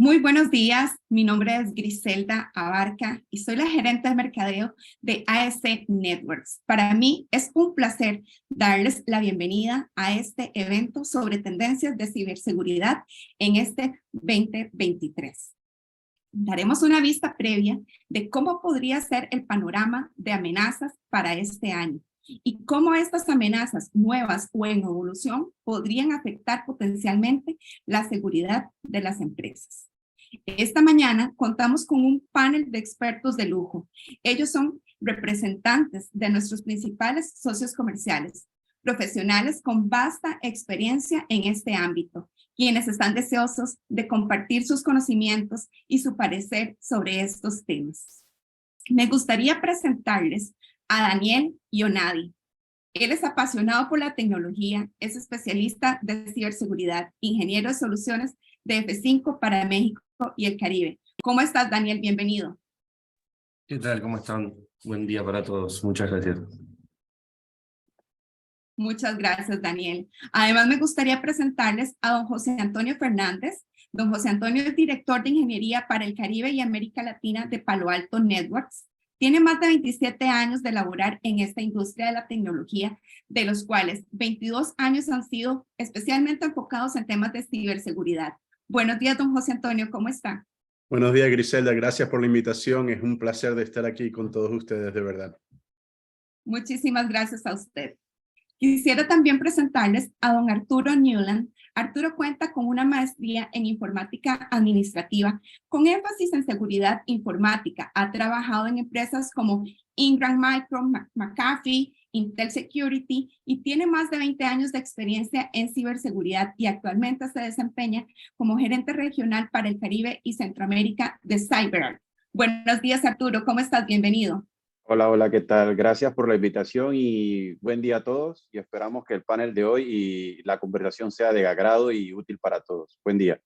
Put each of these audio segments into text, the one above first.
Muy buenos días, mi nombre es Griselda Abarca y soy la gerente de mercadeo de AEC Networks. Para mí es un placer darles la bienvenida a este evento sobre tendencias de ciberseguridad en este 2023. Daremos una vista previa de cómo podría ser el panorama de amenazas para este año y cómo estas amenazas nuevas o en evolución podrían afectar potencialmente la seguridad de las empresas. Esta mañana contamos con un panel de expertos de lujo. Ellos son representantes de nuestros principales socios comerciales, profesionales con vasta experiencia en este ámbito, quienes están deseosos de compartir sus conocimientos y su parecer sobre estos temas. Me gustaría presentarles a Daniel Ionadi. Él es apasionado por la tecnología, es especialista de ciberseguridad, ingeniero de soluciones de F5 para México y el Caribe. ¿Cómo estás, Daniel? Bienvenido. ¿Qué tal? ¿Cómo están? Buen día para todos. Muchas gracias. Muchas gracias, Daniel. Además, me gustaría presentarles a don José Antonio Fernández. Don José Antonio es director de ingeniería para el Caribe y América Latina de Palo Alto Networks. Tiene más de 27 años de laborar en esta industria de la tecnología, de los cuales 22 años han sido especialmente enfocados en temas de ciberseguridad. Buenos días, don José Antonio, ¿cómo está? Buenos días, Griselda. Gracias por la invitación. Es un placer de estar aquí con todos ustedes, de verdad. Muchísimas gracias a usted. Quisiera también presentarles a don Arturo Newland. Arturo cuenta con una maestría en informática administrativa con énfasis en seguridad informática. Ha trabajado en empresas como Ingram Micro, McAfee, Intel Security y tiene más de 20 años de experiencia en ciberseguridad y actualmente se desempeña como gerente regional para el Caribe y Centroamérica de CyberArk. Buenos días, Arturo. ¿Cómo estás? Bienvenido. Hola, ¿qué tal? Gracias por la invitación y buen día a todos y esperamos que el panel de hoy y la conversación sea de agrado y útil para todos. Buen día.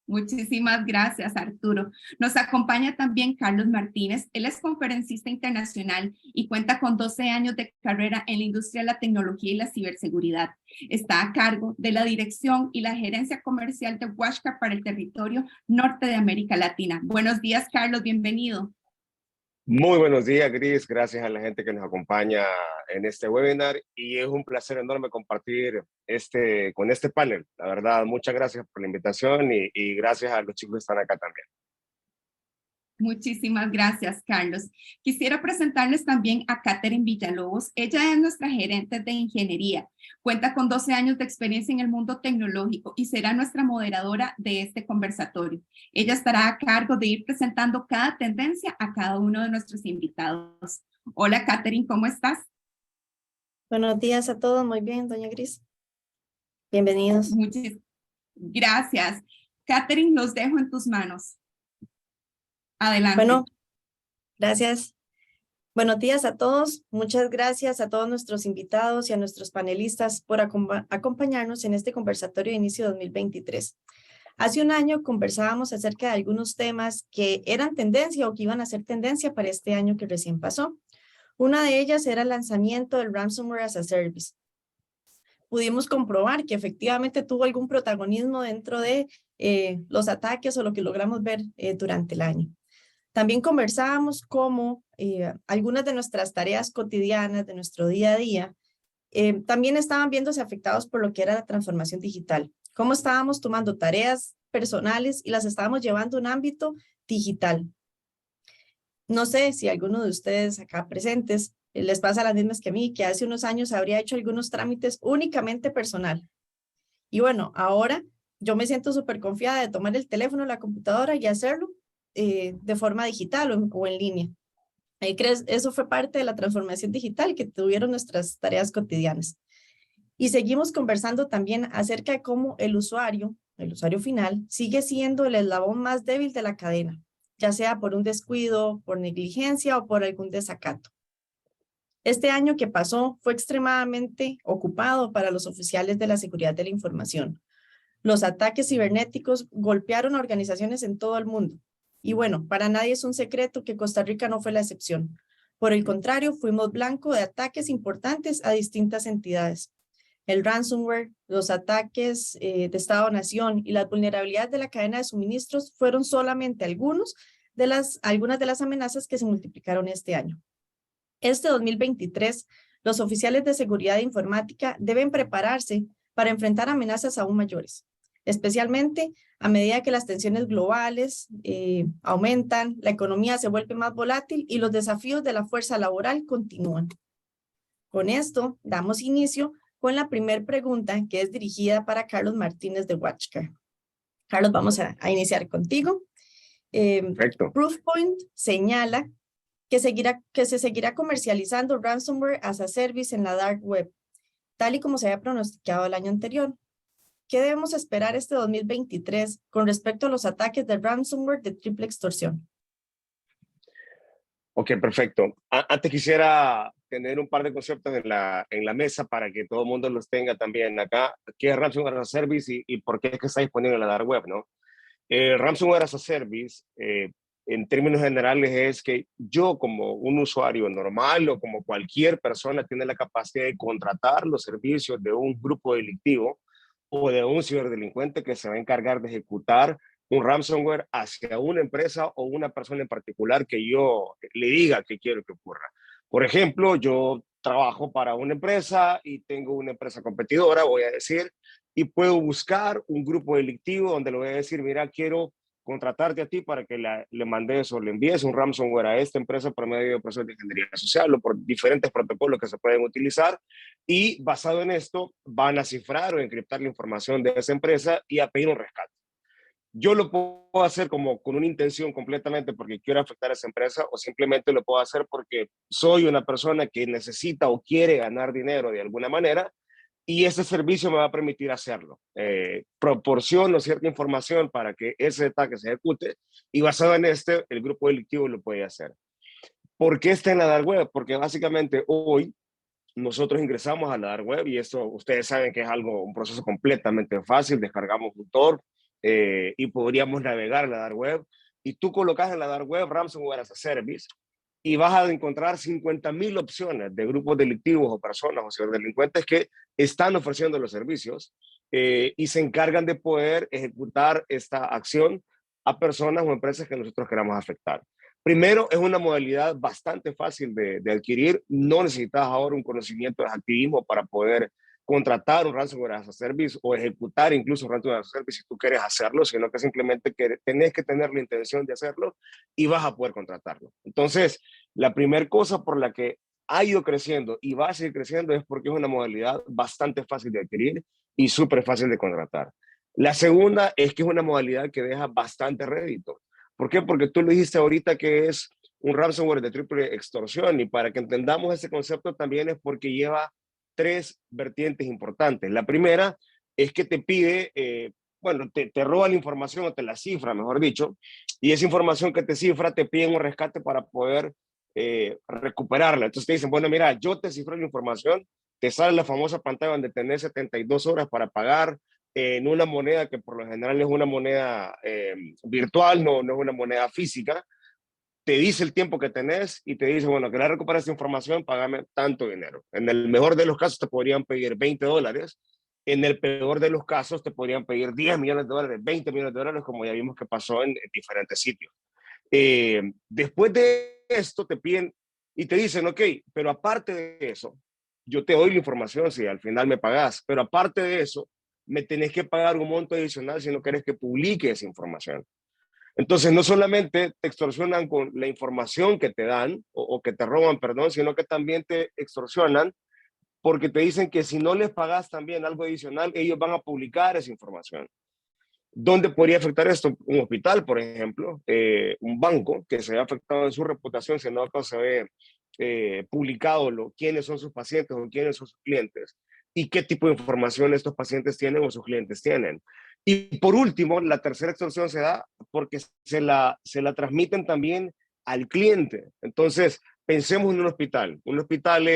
Muchísimas gracias, Arturo. Nos acompaña también Carlos Martínez. Él es conferencista internacional y cuenta con 12 años de carrera en la industria de la tecnología y la ciberseguridad. Está a cargo de la dirección y la gerencia comercial de WatchGuard para el territorio norte de América Latina. Buenos días, Carlos. Bienvenido. Muy buenos días, Gris. Gracias a la gente que nos acompaña en este webinar y es un placer enorme compartir con este panel. La verdad, muchas gracias por la invitación y gracias a los chicos que están acá también. Muchísimas gracias, Carlos. Quisiera presentarles también a Catherine Villalobos. Ella es nuestra gerente de ingeniería. Cuenta con 12 años de experiencia en el mundo tecnológico y será nuestra moderadora de este conversatorio. Ella estará a cargo de ir presentando cada tendencia a cada uno de nuestros invitados. Hola, Catherine, ¿cómo estás? Buenos días a todos. Muy bien, doña Gris. Bienvenidos. Muchas gracias. Catherine, los dejo en tus manos. Adelante. Bueno, gracias. Buenos días a todos. Muchas gracias a todos nuestros invitados y a nuestros panelistas por acompañarnos en este conversatorio de inicio 2023. Hace un año conversábamos acerca de algunos temas que eran tendencia o que iban a ser tendencia para este año que recién pasó. Una de ellas era el lanzamiento del Ransomware as a Service. Pudimos comprobar que efectivamente tuvo algún protagonismo dentro de los ataques o lo que logramos ver durante el año. También conversábamos cómo algunas de nuestras tareas cotidianas, de nuestro día a día, también estaban viéndose afectados por lo que era la transformación digital. Cómo estábamos tomando tareas personales y las estábamos llevando a un ámbito digital. No sé si a alguno de ustedes acá presentes les pasa las mismas que a mí, que hace unos años habría hecho algunos trámites únicamente personal. Y bueno, ahora yo me siento súper confiada de tomar el teléfono, la computadora y hacerlo de forma digital o en línea. Eso fue parte de la transformación digital que tuvieron nuestras tareas cotidianas. Y seguimos conversando también acerca de cómo el usuario final, sigue siendo el eslabón más débil de la cadena, ya sea por un descuido, por negligencia o por algún desacato. Este año que pasó fue extremadamente ocupado para los oficiales de la seguridad de la información. Los ataques cibernéticos golpearon a organizaciones en todo el mundo. Y bueno, para nadie es un secreto que Costa Rica no fue la excepción. Por el contrario, fuimos blanco de ataques importantes a distintas entidades. el ransomware, los ataques de Estado-Nación y las vulnerabilidades de la cadena de suministros fueron solamente algunas de las amenazas que se multiplicaron este año. Este 2023, los oficiales de seguridad informática deben prepararse para enfrentar amenazas aún mayores, especialmente a medida que las tensiones globales aumentan, la economía se vuelve más volátil y los desafíos de la fuerza laboral continúan. Con esto, damos inicio con la primera pregunta, que es dirigida para Carlos Martínez de Watchcare. Carlos, vamos a iniciar contigo. Perfecto. Proofpoint señala que se seguirá comercializando ransomware as a service en la dark web, tal y como se había pronosticado el año anterior. ¿Qué debemos esperar este 2023 con respecto a los ataques de ransomware de triple extorsión? Ok, perfecto. Antes quisiera tener un par de conceptos en la mesa para que todo el mundo los tenga también acá. ¿Qué es Ransomware as a Service y por qué es que está disponible en la dark web, no? Ransomware as a Service, en términos generales, es que yo como un usuario normal o como cualquier persona tiene la capacidad de contratar los servicios de un grupo delictivo o de un ciberdelincuente que se va a encargar de ejecutar un ransomware hacia una empresa o una persona en particular que yo le diga que quiero que ocurra. Por ejemplo, yo trabajo para una empresa y tengo una empresa competidora, voy a decir, y puedo buscar un grupo delictivo donde le voy a decir, mira, quiero contratarte a ti para que le mandes o le envíes un ransomware a esta empresa por medio de procesos de ingeniería social o por diferentes protocolos que se pueden utilizar, y basado en esto van a cifrar o encriptar la información de esa empresa y a pedir un rescate. Yo lo puedo hacer como con una intención completamente porque quiero afectar a esa empresa, o simplemente lo puedo hacer porque soy una persona que necesita o quiere ganar dinero de alguna manera y ese servicio me va a permitir hacerlo. Proporciono cierta información para que ese ataque se ejecute y basado en el grupo delictivo lo puede hacer. ¿Por qué está en la dark web? Porque básicamente hoy nosotros ingresamos a la dark web y esto ustedes saben que es un proceso completamente fácil. Descargamos un Tor y podríamos navegar en la dark web y tú colocas en la dark web Ransomware as a Service y vas a encontrar 50,000 opciones de grupos delictivos o personas o ciberdelincuentes que están ofreciendo los servicios y se encargan de poder ejecutar esta acción a personas o empresas que nosotros queramos afectar. Primero, es una modalidad bastante fácil de adquirir. No necesitas ahora un conocimiento de activismo para poder contratar un ransomware as a service o ejecutar incluso un ransomware as a service si tú quieres hacerlo, sino que simplemente tenés que tener la intención de hacerlo y vas a poder contratarlo. Entonces, la primera cosa por la que ha ido creciendo y va a seguir creciendo es porque es una modalidad bastante fácil de adquirir y súper fácil de contratar. La segunda es que es una modalidad que deja bastante rédito. ¿Por qué? Porque tú lo dijiste ahorita que es un ransomware de triple extorsión, y para que entendamos ese concepto también es porque lleva tres vertientes importantes. La primera es que te pide, te roba la información o te la cifra, mejor dicho, y esa información que te cifra te piden un rescate para poder recuperarla. Entonces te dicen, bueno, mira, yo te cifro la información, te sale la famosa pantalla donde tenés 72 horas para pagar en una moneda que por lo general es una moneda virtual, no es una moneda física. Te dice el tiempo que tenés y te dice, bueno, querés recuperar esta información, págame tanto dinero. En el mejor de los casos te podrían pedir $20. En el peor de los casos te podrían pedir $10 millones, $20 millones, como ya vimos que pasó en diferentes sitios. Después de esto te piden y te dicen, ok, pero aparte de eso, yo te doy la información si al final me pagás, pero aparte de eso, me tenés que pagar un monto adicional si no querés que publique esa información. Entonces, no solamente te extorsionan con la información que te dan o que te roban, perdón, sino que también te extorsionan porque te dicen que si no les pagas también algo adicional, ellos van a publicar esa información. ¿Dónde podría afectar esto? Un hospital, por ejemplo, un banco que se ve afectado en su reputación si no se ve publicado quiénes son sus pacientes o quiénes son sus clientes y qué tipo de información estos pacientes tienen o sus clientes tienen. Y por último, la tercera extorsión se da porque se la transmiten también al cliente. Entonces, pensemos en un hospital. Un hospital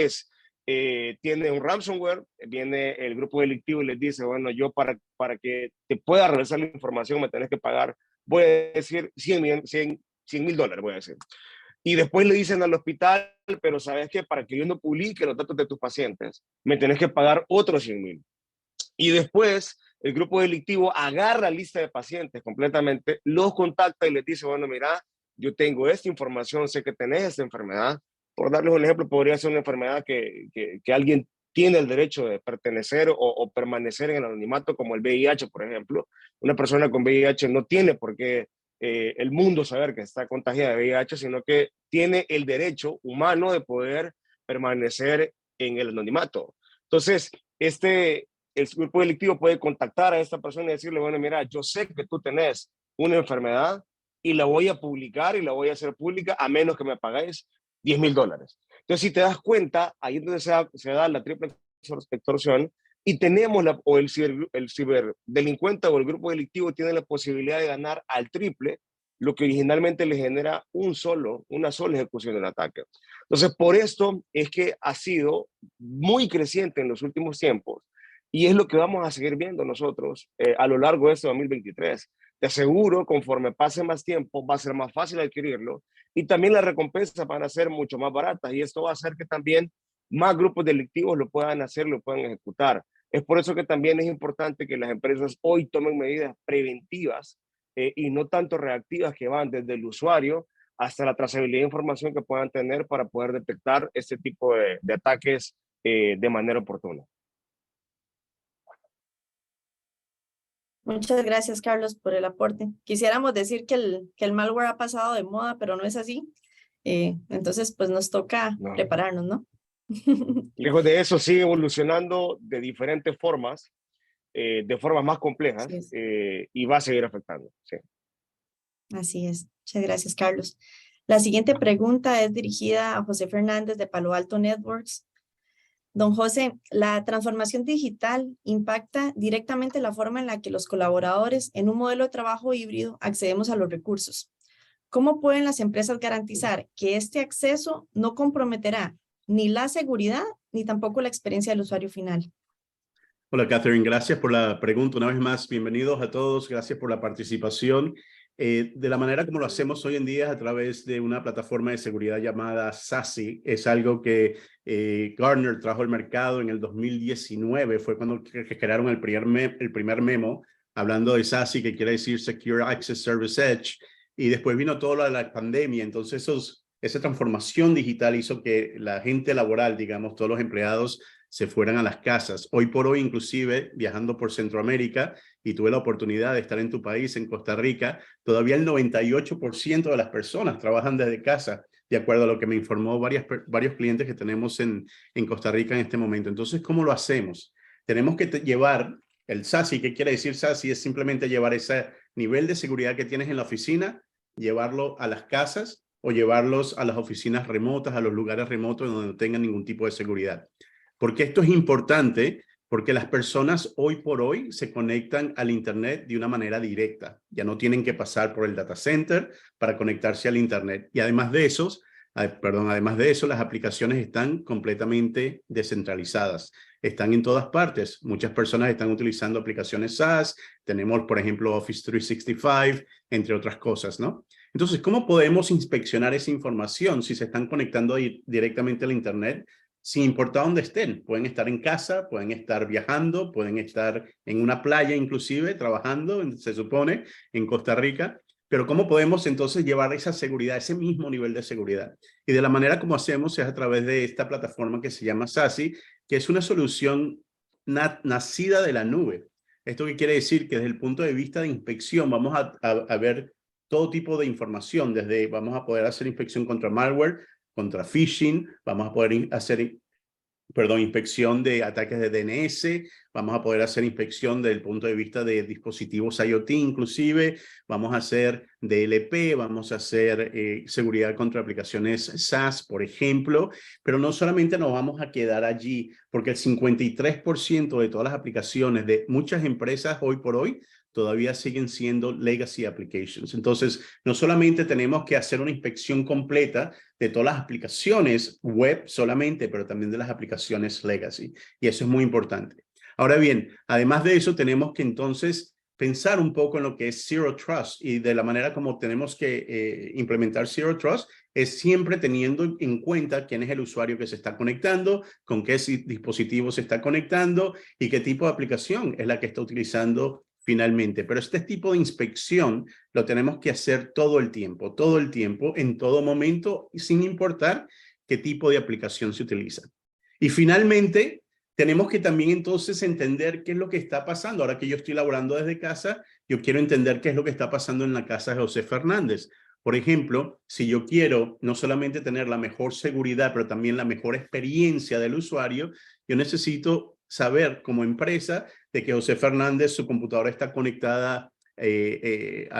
tiene un ransomware, viene el grupo delictivo y les dice, bueno, yo para que te pueda regresar la información me tenés que pagar, voy a decir $100,000, voy a decir. Y después le dicen al hospital, pero sabes que para que yo no publique los datos de tus pacientes, me tenés que pagar otros 100,000. Y después el grupo delictivo agarra la lista de pacientes completamente, los contacta y les dice, bueno, mira, yo tengo esta información, sé que tenés esta enfermedad. Por darles un ejemplo, podría ser una enfermedad que alguien tiene el derecho de pertenecer o permanecer en el anonimato, como el VIH, por ejemplo. Una persona con VIH no tiene por qué el mundo saber que está contagiada de VIH, sino que tiene el derecho humano de poder permanecer en el anonimato. Entonces, el grupo delictivo puede contactar a esta persona y decirle, bueno, mira, yo sé que tú tenés una enfermedad y la voy a publicar y la voy a hacer pública a menos que me pagáis $10,000. Entonces, si te das cuenta, ahí es donde se da la triple extorsión y tenemos el ciberdelincuente o el grupo delictivo tiene la posibilidad de ganar al triple lo que originalmente le genera una sola ejecución del ataque. Entonces, por esto es que ha sido muy creciente en los últimos tiempos y es lo que vamos a seguir viendo nosotros a lo largo de este 2023. Te aseguro, conforme pase más tiempo, va a ser más fácil adquirirlo y también las recompensas van a ser mucho más baratas y esto va a hacer que también más grupos delictivos lo puedan hacer, lo puedan ejecutar. Es por eso que también es importante que las empresas hoy tomen medidas preventivas y no tanto reactivas que van desde el usuario hasta la trazabilidad de información que puedan tener para poder detectar este tipo de ataques de manera oportuna. Muchas gracias, Carlos, por el aporte. Quisiéramos decir que el malware ha pasado de moda, pero no es así. Entonces, pues nos toca prepararnos, ¿no? Lejos de eso, sigue evolucionando de diferentes formas, de formas más complejas, y va a seguir afectando. Sí. Así es. Muchas gracias, Carlos. La siguiente pregunta es dirigida a José Fernández de Palo Alto Networks. Don José, ¿la transformación digital impacta directamente la forma en la que los colaboradores en un modelo de trabajo híbrido accedemos a los recursos? ¿Cómo pueden las empresas garantizar que este acceso no comprometerá ni la seguridad ni tampoco la experiencia del usuario final? Hola, Catherine. Gracias por la pregunta. Una vez más, bienvenidos a todos. Gracias por la participación. De la manera como lo hacemos hoy en día a través de una plataforma de seguridad llamada SASE. Es algo que Gartner trajo al mercado en el 2019. Fue cuando crearon el primer memo hablando de SASE, que quiere decir Secure Access Service Edge. Y después vino toda la pandemia. Entonces, esa transformación digital hizo que la gente laboral, digamos, todos los empleados, se fueran a las casas. Hoy por hoy, inclusive, viajando por Centroamérica, y tuve la oportunidad de estar en tu país, en Costa Rica, todavía el 98% de las personas trabajan desde casa, de acuerdo a lo que me informó varios clientes que tenemos en Costa Rica en este momento. Entonces, ¿cómo lo hacemos? Tenemos que llevar el SASE. ¿Qué quiere decir SASE? Es simplemente llevar ese nivel de seguridad que tienes en la oficina, llevarlo a las casas o llevarlos a las oficinas remotas, a los lugares remotos donde no tengan ningún tipo de seguridad. Porque esto es importante, porque las personas hoy por hoy se conectan al Internet de una manera directa. Ya no tienen que pasar por el data center para conectarse al Internet. Y además de eso, las aplicaciones están completamente descentralizadas. Están en todas partes. Muchas personas están utilizando aplicaciones SaaS. Tenemos, por ejemplo, Office 365, entre otras cosas, ¿no? Entonces, ¿cómo podemos inspeccionar esa información si se están conectando directamente al Internet? Sin importar dónde estén, pueden estar en casa, pueden estar viajando, pueden estar en una playa inclusive, trabajando, se supone, en Costa Rica. Pero ¿cómo podemos entonces llevar esa seguridad, ese mismo nivel de seguridad? Y de la manera como hacemos es a través de esta plataforma que se llama SASE, que es una solución nacida de la nube. ¿Esto qué quiere decir? Que desde el punto de vista de inspección vamos a ver todo tipo de información. Vamos a poder hacer inspección contra malware, contra phishing, vamos a poder hacer, inspección de ataques de DNS, vamos a poder hacer inspección desde el punto de vista de dispositivos IoT inclusive, vamos a hacer DLP, vamos a hacer seguridad contra aplicaciones SaaS, por ejemplo, pero no solamente nos vamos a quedar allí, porque el 53% de todas las aplicaciones de muchas empresas hoy por hoy todavía siguen siendo legacy applications. Entonces, no solamente tenemos que hacer una inspección completa de todas las aplicaciones web solamente, pero también de las aplicaciones legacy. Y eso es muy importante. Ahora bien, además de eso, tenemos que entonces pensar un poco en lo que es Zero Trust y de la manera como tenemos que implementar Zero Trust es siempre teniendo en cuenta quién es el usuario que se está conectando, con qué dispositivo se está conectando y qué tipo de aplicación es la que está utilizando finalmente. Pero este tipo de inspección lo tenemos que hacer todo el tiempo, en todo momento, sin importar qué tipo de aplicación se utiliza. Y finalmente, tenemos que también entonces entender qué es lo que está pasando. Ahora que yo estoy laborando desde casa, yo quiero entender qué es lo que está pasando en la casa de José Fernández. Por ejemplo, si yo quiero no solamente tener la mejor seguridad, pero también la mejor experiencia del usuario, yo necesito saber como empresa de que José Fernández, su computadora está conectada a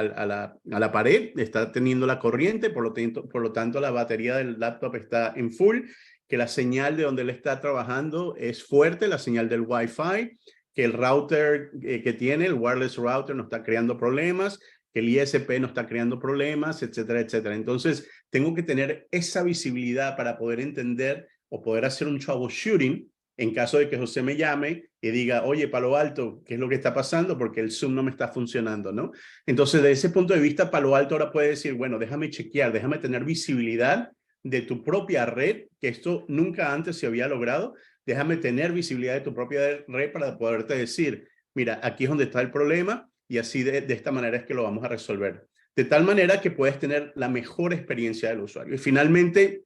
la pared, está teniendo la corriente, por lo tanto la batería del laptop está en full, que la señal de donde él está trabajando es fuerte, la señal del Wi-Fi, que el router que tiene, el wireless router, no está creando problemas, que el ISP no está creando problemas, etcétera, etcétera. Entonces, tengo que tener esa visibilidad para poder entender o poder hacer un troubleshooting en caso de que José me llame y diga, oye, Palo Alto, ¿qué es lo que está pasando? Porque el Zoom no me está funcionando, ¿no? Entonces, desde ese punto de vista, Palo Alto ahora puede decir, bueno, déjame chequear, déjame tener visibilidad de tu propia red, que esto nunca antes se había logrado. Déjame tener visibilidad de tu propia red para poderte decir, mira, aquí es donde está el problema y así de esta manera es que lo vamos a resolver. De tal manera que puedes tener la mejor experiencia del usuario. Y finalmente,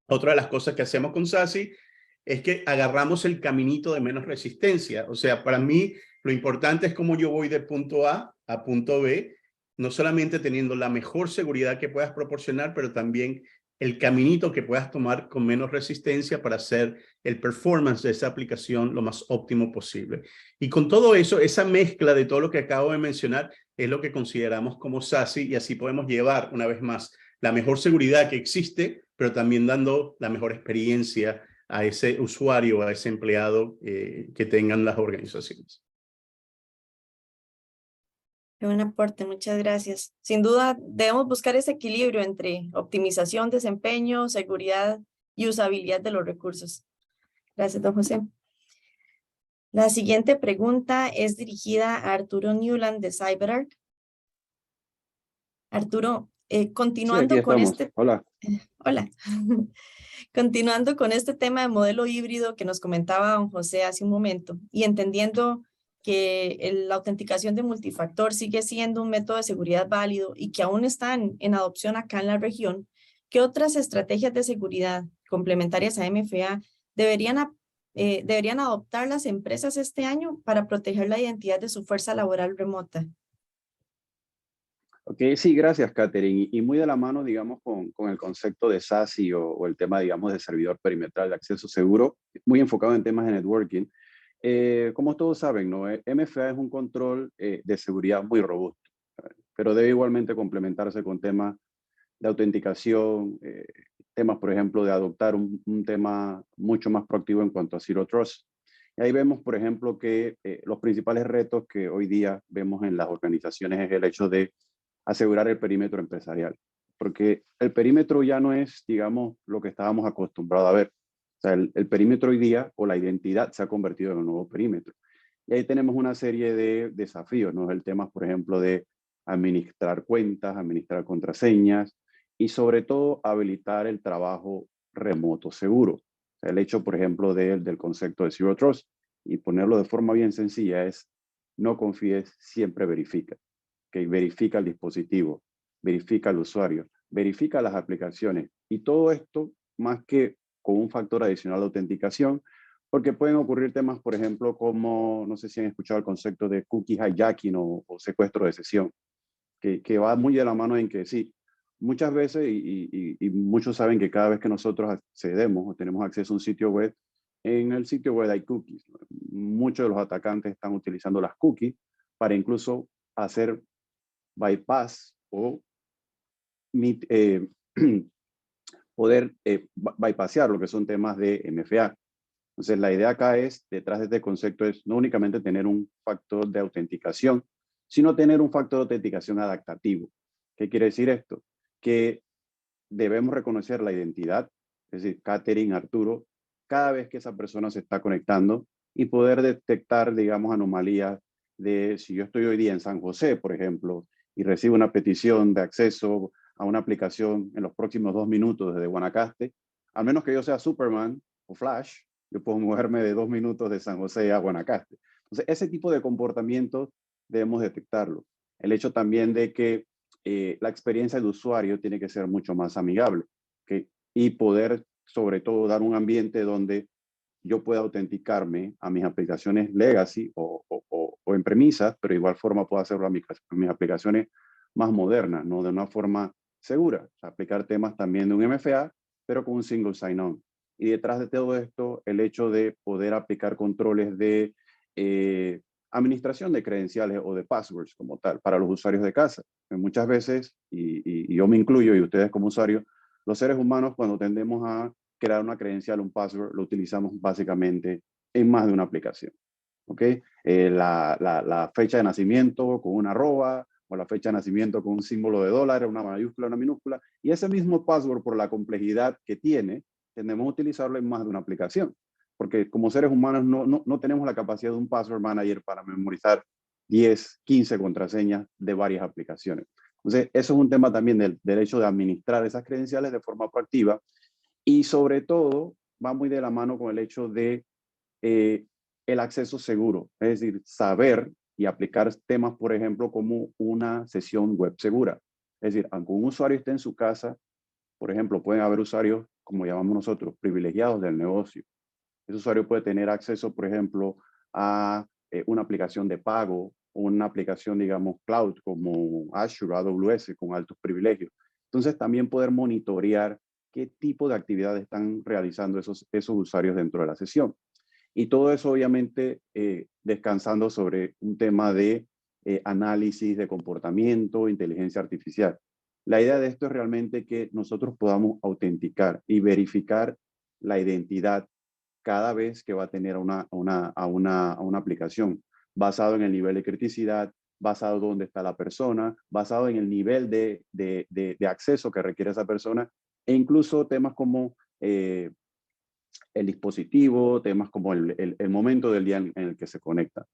otra de las cosas que hacemos con SASE es que agarramos el caminito de menos resistencia. O sea, para mí lo importante es cómo yo voy de punto A a punto B, no solamente teniendo la mejor seguridad que puedas proporcionar, pero también el caminito que puedas tomar con menos resistencia para hacer el performance de esa aplicación lo más óptimo posible. Y con todo eso, esa mezcla de todo lo que acabo de mencionar es lo que consideramos como SASE y así podemos llevar una vez más la mejor seguridad que existe, pero también dando la mejor experiencia a ese usuario, a ese empleado que tengan las organizaciones. Qué buen aporte, muchas gracias. Sin duda, debemos buscar ese equilibrio entre optimización, desempeño, seguridad y usabilidad de los recursos. Gracias, don José. La siguiente pregunta es dirigida a Arturo Newland de CyberArk. Arturo, continuando sí, con estamos. Hola. Hola. Continuando con este tema de modelo híbrido que nos comentaba don José hace un momento y entendiendo que la autenticación de multifactor sigue siendo un método de seguridad válido y que aún están en adopción acá en la región, ¿qué otras estrategias de seguridad complementarias a MFA deberían adoptar las empresas este año para proteger la identidad de su fuerza laboral remota? Ok, sí, gracias, Catherine. Y muy de la mano, digamos, con el concepto de SASE o el tema, digamos, de servidor perimetral de acceso seguro, muy enfocado en temas de networking. Como todos saben, ¿no? MFA es un control de seguridad muy robusto, pero debe igualmente complementarse con temas de autenticación, temas, por ejemplo, de adoptar un tema mucho más proactivo en cuanto a Zero Trust. Y ahí vemos, por ejemplo, que los principales retos que hoy día vemos en las organizaciones es el hecho de asegurar el perímetro empresarial, porque el perímetro ya no es, digamos, lo que estábamos acostumbrados a ver. O sea, el perímetro hoy día o la identidad se ha convertido en un nuevo perímetro. Y ahí tenemos una serie de desafíos, ¿no? El tema, por ejemplo, de administrar cuentas, administrar contraseñas y sobre todo habilitar el trabajo remoto seguro. O sea, el hecho, por ejemplo, del concepto de Zero Trust y ponerlo de forma bien sencilla es no confíes, siempre verifica. Que verifica el dispositivo, verifica al usuario, verifica las aplicaciones y todo esto más que con un factor adicional de autenticación, porque pueden ocurrir temas, por ejemplo, como, no sé si han escuchado el concepto de cookie hijacking o secuestro de sesión, que va muy de la mano en que sí, muchas veces, y muchos saben que cada vez que nosotros accedemos o tenemos acceso a un sitio web, en el sitio web hay cookies. Muchos de los atacantes están utilizando las cookies para incluso hacer bypass o poder bypassear lo que son temas de MFA. Entonces, la idea acá es, detrás de este concepto, es no únicamente tener un factor de autenticación, sino tener un factor de autenticación adaptativo. ¿Qué quiere decir esto? Que debemos reconocer la identidad, es decir, Catherine, Arturo, cada vez que esa persona se está conectando y poder detectar, digamos, anomalías de si yo estoy hoy día en San José, por ejemplo, y recibo una petición de acceso a una aplicación en los próximos 2 minutos desde Guanacaste, al menos que yo sea Superman o Flash, yo puedo moverme de 2 minutos de San José a Guanacaste. Entonces, ese tipo de comportamientos debemos detectarlo. El hecho también de que la experiencia de usuario tiene que ser mucho más amigable, ¿okay? Y poder, sobre todo, dar un ambiente donde yo pueda autenticarme a mis aplicaciones legacy o en premisas, pero de igual forma puedo hacerlo a mis aplicaciones más modernas, ¿no? De una forma segura. O sea, aplicar temas también de un MFA, pero con un single sign-on. Y detrás de todo esto, el hecho de poder aplicar controles de administración de credenciales o de passwords como tal para los usuarios de casa. Muchas veces, y yo me incluyo y ustedes como usuarios, los seres humanos cuando tendemos a crear una credencial, un password, lo utilizamos básicamente en más de una aplicación. ¿Ok? La fecha de nacimiento con una arroba, o la fecha de nacimiento con un símbolo de dólar, una mayúscula, una minúscula, y ese mismo password, por la complejidad que tiene, tendemos a utilizarlo en más de una aplicación. Porque como seres humanos no tenemos la capacidad de un password manager para memorizar 10, 15 contraseñas de varias aplicaciones. Entonces, eso es un tema también del hecho de administrar esas credenciales de forma proactiva, y sobre todo va muy de la mano con el hecho de el acceso seguro, es decir, saber y aplicar temas, por ejemplo, como una sesión web segura. Es decir, aunque un usuario esté en su casa, por ejemplo, pueden haber usuarios, como llamamos nosotros, privilegiados del negocio. Ese usuario puede tener acceso, por ejemplo, a una aplicación de pago, una aplicación, digamos, cloud, como Azure, AWS, con altos privilegios. Entonces, también poder monitorear qué tipo de actividades están realizando esos usuarios dentro de la sesión. Y todo eso, obviamente, descansando sobre un tema de análisis de comportamiento, inteligencia artificial. La idea de esto es realmente que nosotros podamos autenticar y verificar la identidad cada vez que va a tener a una aplicación, basado en el nivel de criticidad, basado en dónde está la persona, basado en el nivel de acceso que requiere esa persona, e incluso temas como el dispositivo, temas como el momento del día en el que se conecta.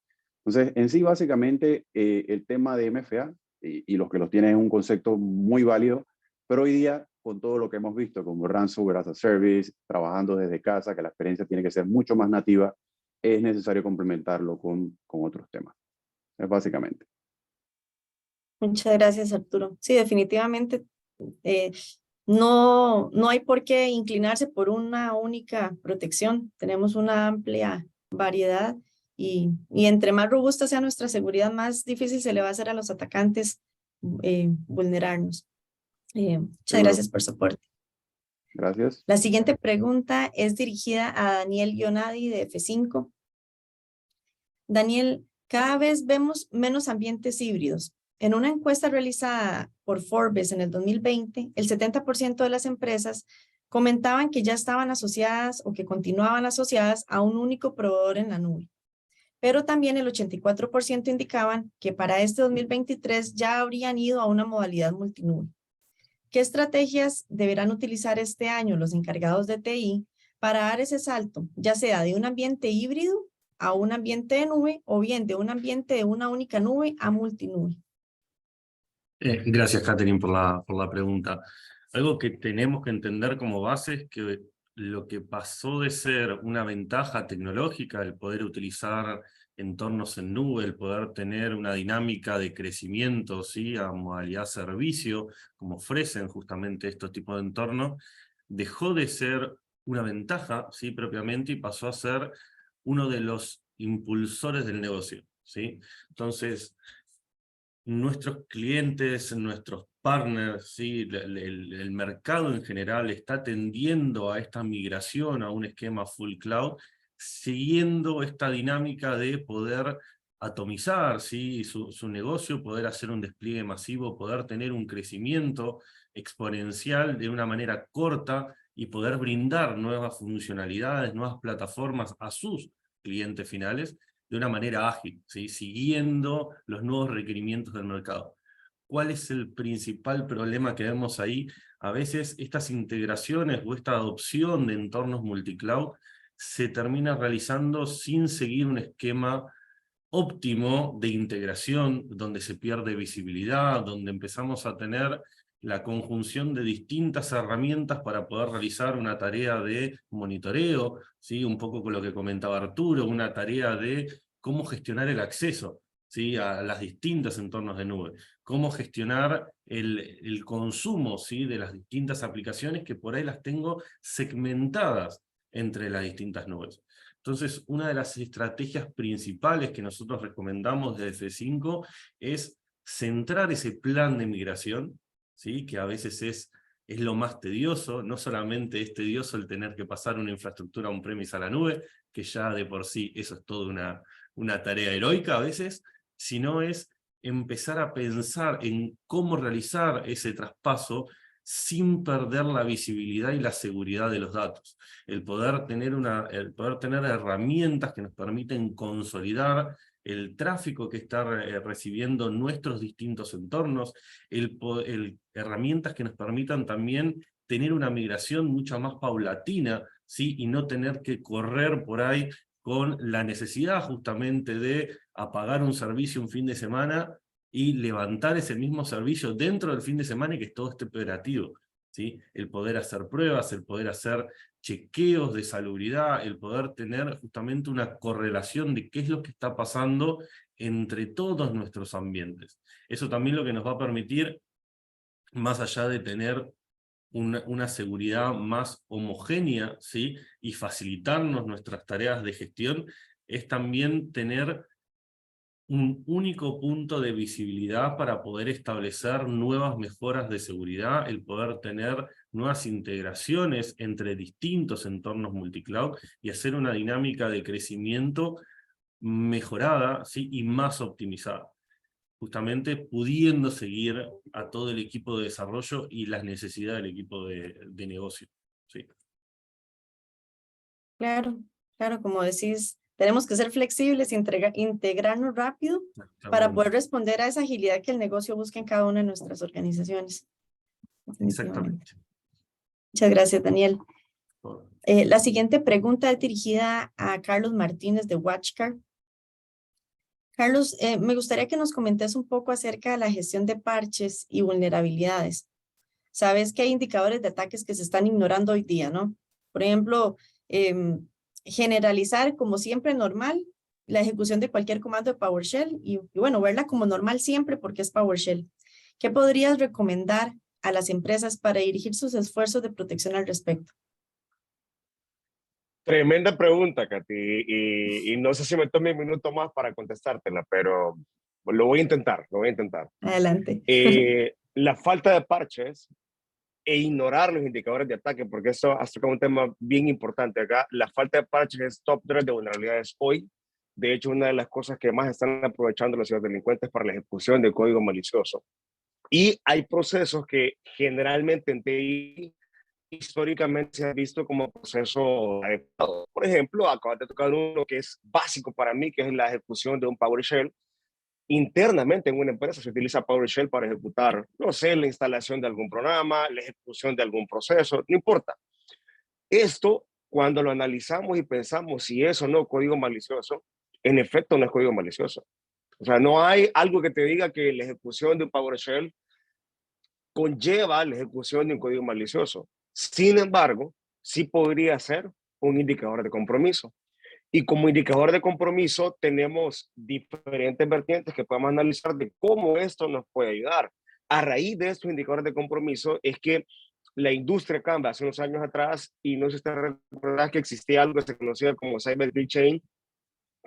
Entonces, en sí, básicamente, el tema de MFA, y los que los tienen es un concepto muy válido, pero hoy día, con todo lo que hemos visto, como Ransomware as a Service, trabajando desde casa, que la experiencia tiene que ser mucho más nativa, es necesario complementarlo con otros temas. Es básicamente. Muchas gracias, Arturo. Sí, definitivamente no hay por qué inclinarse por una única protección. Tenemos una amplia variedad y entre más robusta sea nuestra seguridad, más difícil se le va a hacer a los atacantes vulnerarnos. Muchas gracias por su aporte. Gracias. La siguiente pregunta es dirigida a Daniel Ionadi de F5. Daniel, cada vez vemos menos ambientes híbridos. En una encuesta realizada por Forbes en el 2020, el 70% de las empresas comentaban que ya estaban asociadas o que continuaban asociadas a un único proveedor en la nube. Pero también el 84% indicaban que para este 2023 ya habrían ido a una modalidad multinube. ¿Qué estrategias deberán utilizar este año los encargados de TI para dar ese salto, ya sea de un ambiente híbrido a un ambiente de nube o bien de un ambiente de una única nube a multinube? Gracias, Catherine, por la pregunta. Algo que tenemos que entender como base es que lo que pasó de ser una ventaja tecnológica, el poder utilizar entornos en nube, el poder tener una dinámica de crecimiento, ¿sí?, a modalidad servicio, como ofrecen justamente estos tipos de entornos, dejó de ser una ventaja, ¿sí?, propiamente, y pasó a ser uno de los impulsores del negocio, ¿sí? Entonces, nuestros clientes, nuestros partners, ¿sí?, el mercado en general está tendiendo a esta migración a un esquema full cloud, siguiendo esta dinámica de poder atomizar, ¿sí?, su negocio, poder hacer un despliegue masivo, poder tener un crecimiento exponencial de una manera corta y poder brindar nuevas funcionalidades, nuevas plataformas a sus clientes finales, de una manera ágil, ¿sí?, siguiendo los nuevos requerimientos del mercado. ¿Cuál es el principal problema que vemos ahí? A veces estas integraciones o esta adopción de entornos multicloud se termina realizando sin seguir un esquema óptimo de integración, donde se pierde visibilidad, donde empezamos a tener la conjunción de distintas herramientas para poder realizar una tarea de monitoreo, ¿sí? Un poco con lo que comentaba Arturo, una tarea de cómo gestionar el acceso, ¿sí? A los distintos entornos de nube, cómo gestionar el consumo, ¿sí? De las distintas aplicaciones que por ahí las tengo segmentadas entre las distintas nubes. Entonces, una de las estrategias principales que nosotros recomendamos desde F5 es centrar ese plan de migración, ¿sí? Que a veces es lo más tedioso. No solamente es tedioso el tener que pasar una infraestructura on-premise a la nube, que ya de por sí eso es toda una tarea heroica a veces, sino es empezar a pensar en cómo realizar ese traspaso sin perder la visibilidad y la seguridad de los datos. El poder tener herramientas que nos permiten consolidar el tráfico que está recibiendo nuestros distintos entornos, herramientas que nos permitan también tener una migración mucho más paulatina, ¿sí? Y no tener que correr por ahí con la necesidad justamente de apagar un servicio un fin de semana y levantar ese mismo servicio dentro del fin de semana y que todo esté operativo, ¿sí? El poder hacer pruebas, el poder hacer chequeos de salubridad, el poder tener justamente una correlación de qué es lo que está pasando entre todos nuestros ambientes. Eso también lo que nos va a permitir, más allá de tener una seguridad más homogénea, ¿sí? Y facilitarnos nuestras tareas de gestión, es también tener un único punto de visibilidad para poder establecer nuevas mejoras de seguridad, el poder tener nuevas integraciones entre distintos entornos multicloud y hacer una dinámica de crecimiento mejorada, ¿sí? Y más optimizada, justamente pudiendo seguir a todo el equipo de desarrollo y las necesidades del equipo de negocio, ¿sí? Claro, claro, como decís, tenemos que ser flexibles, integrarnos rápido para poder responder a esa agilidad que el negocio busca en cada una de nuestras organizaciones. Exactamente. Muchas gracias, Daniel. La siguiente pregunta es dirigida a Carlos Martínez de Watchcar. Carlos, me gustaría que nos comentes un poco acerca de la gestión de parches y vulnerabilidades. Sabes que hay indicadores de ataques que se están ignorando hoy día, ¿no? Por ejemplo, generalizar como siempre normal la ejecución de cualquier comando de PowerShell y bueno, verla como normal siempre porque es PowerShell. ¿Qué podrías recomendar a las empresas para dirigir sus esfuerzos de protección al respecto? Tremenda pregunta, Katy, y no sé si me tome un minuto más para contestártela, pero lo voy a intentar, lo voy a intentar. Adelante. La falta de parches e ignorar los indicadores de ataque, porque eso ha tocado un tema bien importante acá. La falta de parches es top 3 de vulnerabilidades hoy. De hecho, una de las cosas que más están aprovechando los ciberdelincuentes para la ejecución de código malicioso. Y hay procesos que generalmente en TI históricamente se ha visto como proceso adecuado. Por ejemplo, acabas de tocar uno que es básico para mí, que es la ejecución de un PowerShell. Internamente en una empresa se utiliza PowerShell para ejecutar, no sé, la instalación de algún programa, la ejecución de algún proceso, no importa. Esto, cuando lo analizamos y pensamos si es o no código malicioso, en efecto no es código malicioso. O sea, no hay algo que te diga que la ejecución de un PowerShell conlleva la ejecución de un código malicioso. Sin embargo, sí podría ser un indicador de compromiso. Y como indicador de compromiso tenemos diferentes vertientes que podemos analizar de cómo esto nos puede ayudar. A raíz de estos indicadores de compromiso es que la industria cambia. Hace unos años atrás, y no sé si te recuerdas que existía algo que se conocía como Cyber Key Chain,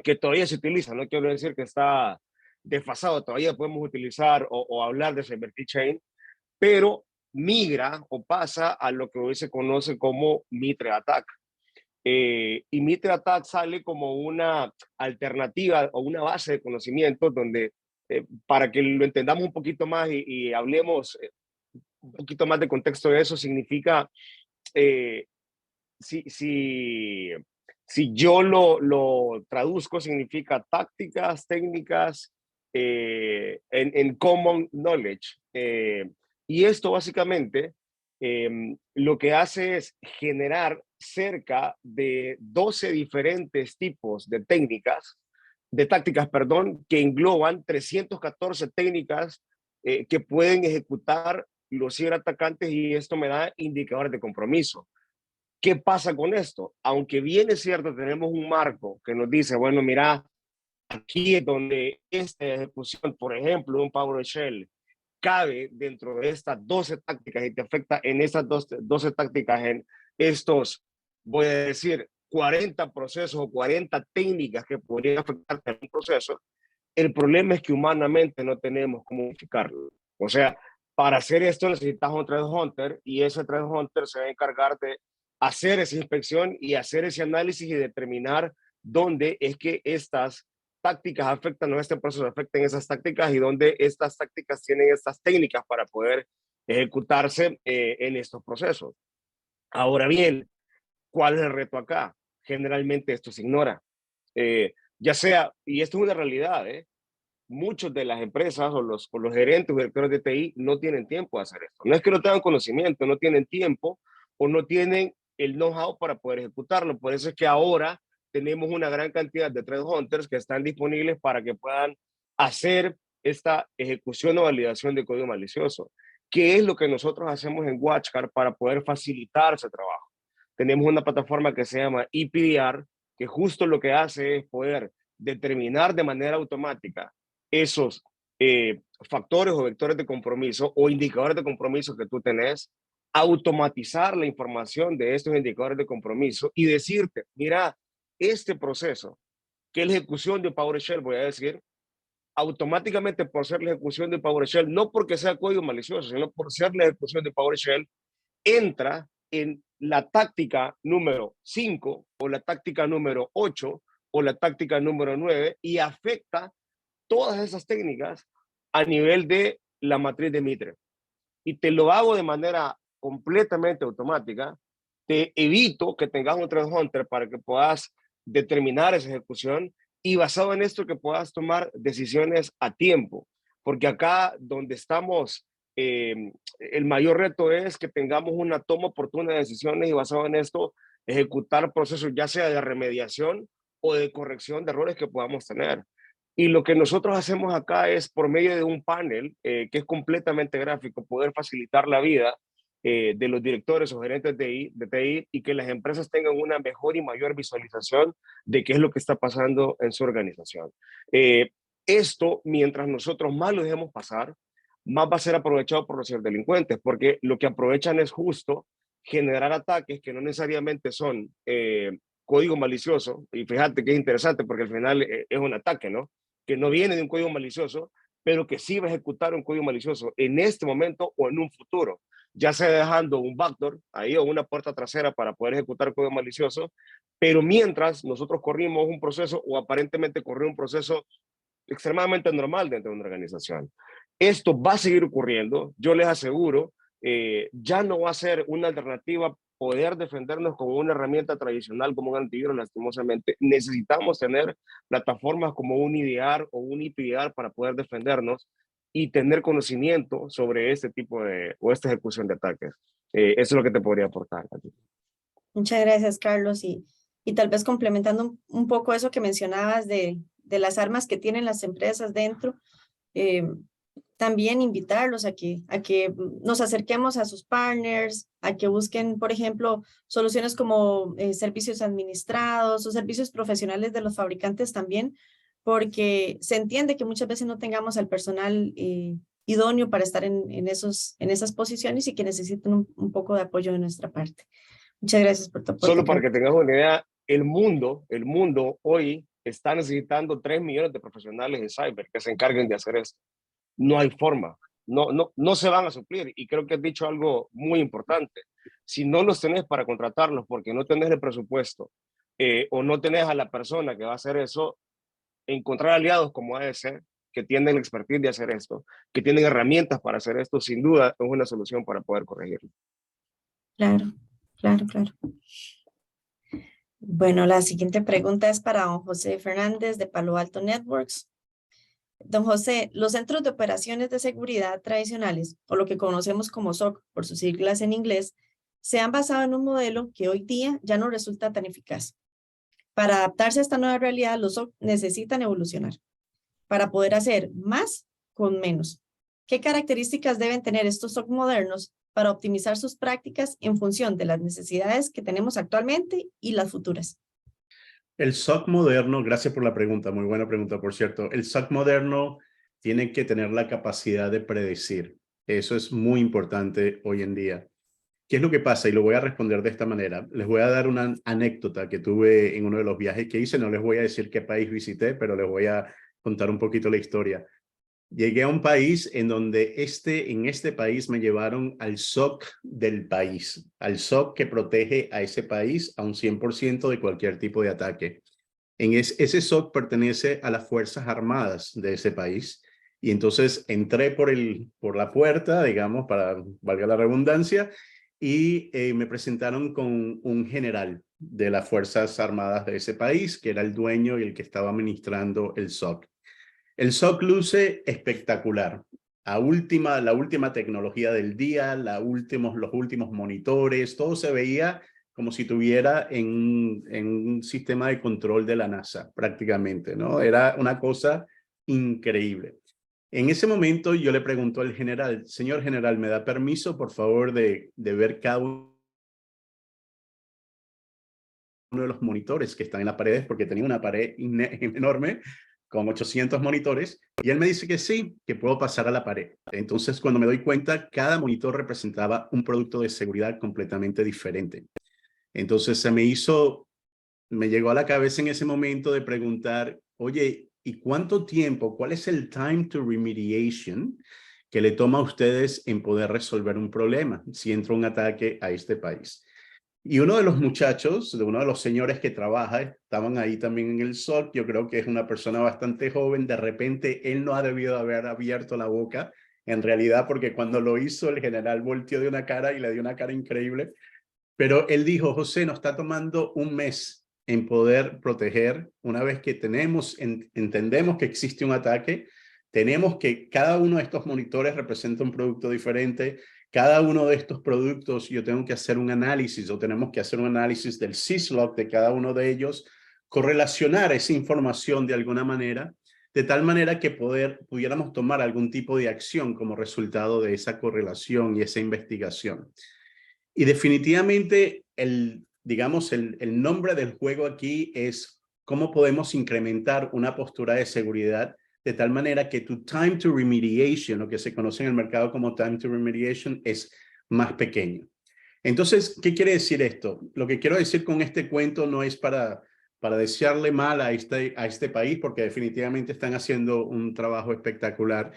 que todavía se utiliza, no quiero decir que está desfasado, todavía podemos utilizar o hablar de Cyber Key Chain, pero migra o pasa a lo que hoy se conoce como Mitre Attack. Y Mitre Attack sale como una alternativa o una base de conocimiento donde, para que lo entendamos un poquito más y hablemos un poquito más de contexto de eso, significa, si yo lo traduzco, significa tácticas, técnicas en common knowledge. Y esto básicamente lo que hace es generar cerca de 12 diferentes tipos de técnicas que engloban 314 técnicas que pueden ejecutar los ciberatacantes, y esto me da indicadores de compromiso. ¿Qué pasa con esto? Aunque bien es cierto, tenemos un marco que nos dice, bueno, mira, aquí es donde esta ejecución, por ejemplo, un PowerShell, cabe dentro de estas 12 tácticas y te afecta en estas 12 tácticas, en estos, voy a decir, 40 procesos o 40 técnicas que podrían afectarte en un proceso. El problema es que humanamente no tenemos cómo modificarlo. O sea, para hacer esto necesitas un threat hunter, y ese threat hunter se va a encargar de hacer esa inspección y hacer ese análisis y determinar dónde es que estas tácticas afectan, no este proceso afecten esas tácticas, y dónde estas tácticas tienen estas técnicas para poder ejecutarse en estos procesos. Ahora bien, ¿cuál es el reto acá? Generalmente esto se ignora. Ya sea, y esto es una realidad, muchas de las empresas o los gerentes o directores de TI no tienen tiempo de hacer esto. No es que no tengan conocimiento, no tienen tiempo o no tienen el know-how para poder ejecutarlo. Por eso es que ahora tenemos una gran cantidad de threat hunters que están disponibles para que puedan hacer esta ejecución o validación de código malicioso. ¿Qué es lo que nosotros hacemos en WatchGuard para poder facilitar ese trabajo? Tenemos una plataforma que se llama EPDR, que justo lo que hace es poder determinar de manera automática esos factores o vectores de compromiso o indicadores de compromiso que tú tenés, automatizar la información de estos indicadores de compromiso y decirte, mira, este proceso, que es la ejecución de PowerShell, voy a decir, automáticamente por ser la ejecución de PowerShell, no porque sea código malicioso, sino por ser la ejecución de PowerShell, entra en la táctica número 5 o la táctica número 8 o la táctica número 9 y afecta todas esas técnicas a nivel de la matriz de Mitre. Y te lo hago de manera completamente automática. Te evito que tengas un threat hunter para que puedas determinar esa ejecución, y basado en esto que puedas tomar decisiones a tiempo. Porque acá donde estamos, el mayor reto es que tengamos una toma oportuna de decisiones y basado en esto ejecutar procesos ya sea de remediación o de corrección de errores que podamos tener. Y lo que nosotros hacemos acá es, por medio de un panel que es completamente gráfico, poder facilitar la vida de los directores o gerentes de TI y que las empresas tengan una mejor y mayor visualización de qué es lo que está pasando en su organización. Esto, mientras nosotros más lo dejemos pasar, más va a ser aprovechado por los ciberdelincuentes, porque lo que aprovechan es justo generar ataques que no necesariamente son código malicioso. Y fíjate que es interesante porque al final es un ataque, ¿no? Que no viene de un código malicioso, pero que sí va a ejecutar un código malicioso en este momento o en un futuro, ya sea dejando un backdoor ahí o una puerta trasera para poder ejecutar código malicioso, pero mientras nosotros corrimos un proceso o aparentemente corrió un proceso extremadamente normal dentro de una organización. Esto va a seguir ocurriendo, yo les aseguro, ya no va a ser una alternativa poder defendernos con una herramienta tradicional como un antivirus. Lastimosamente necesitamos tener plataformas como un IDR o un IPDR para poder defendernos y tener conocimiento sobre este tipo de o esta ejecución de ataques. Eso es lo que te podría aportar a ti. Muchas gracias, Carlos. Y tal vez complementando un poco eso que mencionabas de las armas que tienen las empresas dentro, también invitarlos a que nos acerquemos a sus partners, a que busquen, por ejemplo, soluciones como servicios administrados o servicios profesionales de los fabricantes también, porque se entiende que muchas veces no tengamos al personal idóneo para estar en esas posiciones y que necesiten un poco de apoyo de nuestra parte. Muchas gracias por tu aporte. Solo para que tengas una idea, el mundo hoy está necesitando 3 millones de profesionales en cyber que se encarguen de hacer esto. No hay forma, no se van a suplir. Y creo que has dicho algo muy importante. Si no los tenés para contratarlos porque no tenés el presupuesto o no tenés a la persona que va a hacer eso, encontrar aliados como AS que tienen la expertise de hacer esto, que tienen herramientas para hacer esto, sin duda es una solución para poder corregirlo. Claro. Bueno, la siguiente pregunta es para don José Fernández de Palo Alto Networks. Don José, los centros de operaciones de seguridad tradicionales, o lo que conocemos como SOC por sus siglas en inglés, se han basado en un modelo que hoy día ya no resulta tan eficaz. Para adaptarse a esta nueva realidad, los SOC necesitan evolucionar para poder hacer más con menos. ¿Qué características deben tener estos SOC modernos para optimizar sus prácticas en función de las necesidades que tenemos actualmente y las futuras? El SOC moderno, gracias por la pregunta, muy buena pregunta, por cierto. El SOC moderno tiene que tener la capacidad de predecir. Eso es muy importante hoy en día. ¿Qué es lo que pasa? Y lo voy a responder de esta manera. Les voy a dar una anécdota que tuve en uno de los viajes que hice. No les voy a decir qué país visité, pero les voy a contar un poquito la historia. Llegué a un país en donde en este país me llevaron al SOC del país, al SOC que protege a ese país a un 100% de cualquier tipo de ataque. Ese SOC pertenece a las Fuerzas Armadas de ese país. Y entonces entré por la puerta, digamos, para valga la redundancia, y me presentaron con un general de las Fuerzas Armadas de ese país, que era el dueño y el que estaba administrando el SOC. El SOC luce espectacular. La última tecnología del día, los últimos monitores, todo se veía como si tuviera en un sistema de control de la NASA, prácticamente, ¿no? Era una cosa increíble. En ese momento yo le pregunto al general, señor general, ¿me da permiso, por favor, de ver cada uno de los monitores que están en las paredes? Porque tenía una pared enorme con 800 monitores, y él me dice que sí, que puedo pasar a la pared. Entonces, cuando me doy cuenta, cada monitor representaba un producto de seguridad completamente diferente. Entonces, me llegó a la cabeza en ese momento de preguntar, oye, ¿y cuánto tiempo, cuál es el time to remediation que le toma a ustedes en poder resolver un problema si entra un ataque a este país? Y uno de los muchachos, uno de los señores que trabaja, estaban ahí también en el SOC, yo creo que es una persona bastante joven, de repente él no ha debido haber abierto la boca, en realidad, porque cuando lo hizo el general volteó de una cara y le dio una cara increíble, pero él dijo, José, nos está tomando un mes en poder proteger, una vez que entendemos que existe un ataque, tenemos que cada uno de estos monitores representa un producto diferente. Cada uno de estos productos yo tengo que hacer un análisis o tenemos que hacer un análisis del syslog de cada uno de ellos, correlacionar esa información de alguna manera, de tal manera que pudiéramos tomar algún tipo de acción como resultado de esa correlación y esa investigación. Y definitivamente digamos, el nombre del juego aquí es cómo podemos incrementar una postura de seguridad de tal manera que tu time to remediation, lo que se conoce en el mercado como time to remediation, es más pequeño. Entonces, ¿qué quiere decir esto? Lo que quiero decir con este cuento no es para desearle mal a este país, porque definitivamente están haciendo un trabajo espectacular.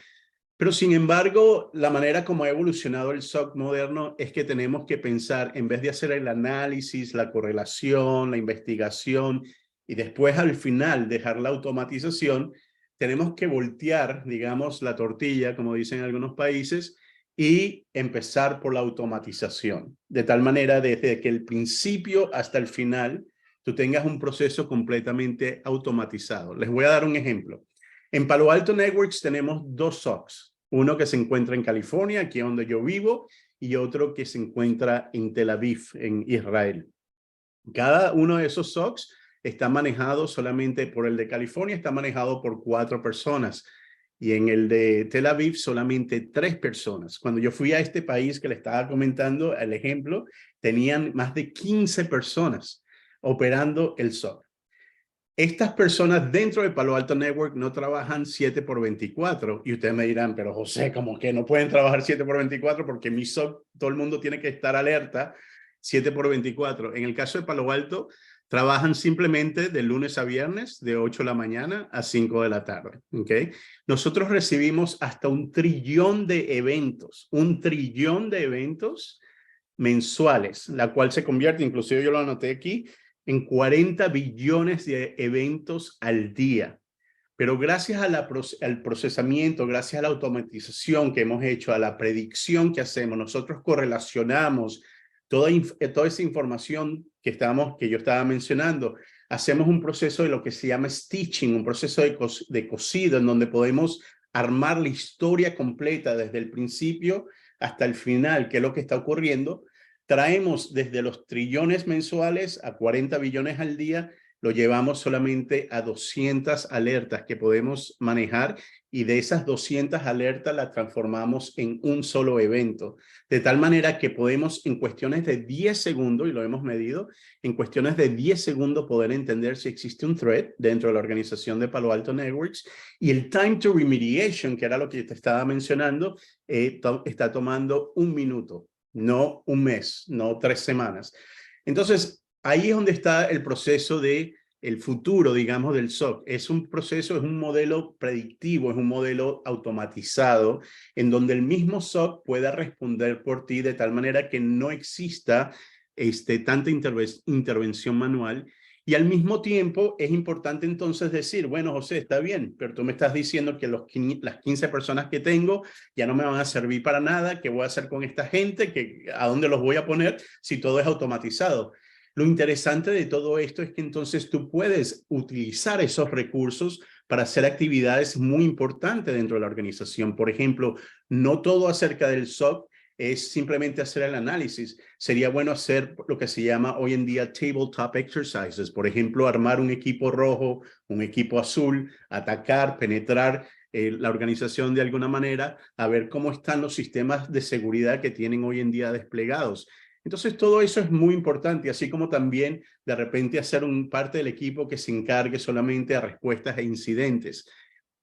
Pero sin embargo, la manera como ha evolucionado el SOC moderno es que tenemos que pensar, en vez de hacer el análisis, la correlación, la investigación, y después al final dejar la automatización, tenemos que voltear, digamos, la tortilla, como dicen en algunos países, y empezar por la automatización. De tal manera, desde que el principio hasta el final, tú tengas un proceso completamente automatizado. Les voy a dar un ejemplo. En Palo Alto Networks tenemos dos SOCs. Uno que se encuentra en California, aquí donde yo vivo, y otro que se encuentra en Tel Aviv, en Israel. Cada uno de esos SOCs está manejado solamente por el de California, está manejado por 4 personas. Y en el de Tel Aviv solamente 3 personas. Cuando yo fui a este país que le estaba comentando, el ejemplo, tenían más de 15 personas operando el SOC. Estas personas dentro de Palo Alto Network no trabajan 7x24. Y ustedes me dirán, pero José, ¿cómo que no pueden trabajar 7x24? Porque mi SOC, todo el mundo tiene que estar alerta 7x24. En el caso de Palo Alto, trabajan simplemente de lunes a viernes, de 8 de la mañana a 5 de la tarde. ¿Okay? Nosotros recibimos hasta 1 trillón de eventos, 1 trillón de eventos mensuales, la cual se convierte, inclusive yo lo anoté aquí, en 40 billones de eventos al día. Pero gracias al procesamiento, gracias a la automatización que hemos hecho, a la predicción que hacemos, nosotros correlacionamos toda esa información que yo estaba mencionando. Hacemos un proceso de lo que se llama stitching, un proceso de cosido en donde podemos armar la historia completa desde el principio hasta el final, qué es lo que está ocurriendo. Traemos desde los trillones mensuales a 40 billones al día lo llevamos solamente a 200 alertas que podemos manejar y de esas 200 alertas las transformamos en un solo evento. De tal manera que podemos en cuestiones de 10 segundos, y lo hemos medido, en cuestiones de 10 segundos poder entender si existe un threat dentro de la organización de Palo Alto Networks y el time to remediation, que era lo que te estaba mencionando, está tomando 1 minuto, no 1 mes, no 3 semanas. Entonces, ahí es donde está el proceso de el futuro, digamos, del SOC. Es un proceso, es un modelo predictivo, es un modelo automatizado en donde el mismo SOC pueda responder por ti de tal manera que no exista tanta intervención manual. Y al mismo tiempo es importante entonces decir, bueno, José, está bien, pero tú me estás diciendo que las 15 personas que tengo ya no me van a servir para nada. ¿Qué voy a hacer con esta gente? ¿A dónde los voy a poner si todo es automatizado? Lo interesante de todo esto es que entonces tú puedes utilizar esos recursos para hacer actividades muy importantes dentro de la organización. Por ejemplo, no todo acerca del SOC es simplemente hacer el análisis. Sería bueno hacer lo que se llama hoy en día tabletop exercises. Por ejemplo, armar un equipo rojo, un equipo azul, atacar, penetrar la organización de alguna manera, a ver cómo están los sistemas de seguridad que tienen hoy en día desplegados. Entonces, todo eso es muy importante, así como también de repente hacer parte del equipo que se encargue solamente a respuestas e incidentes.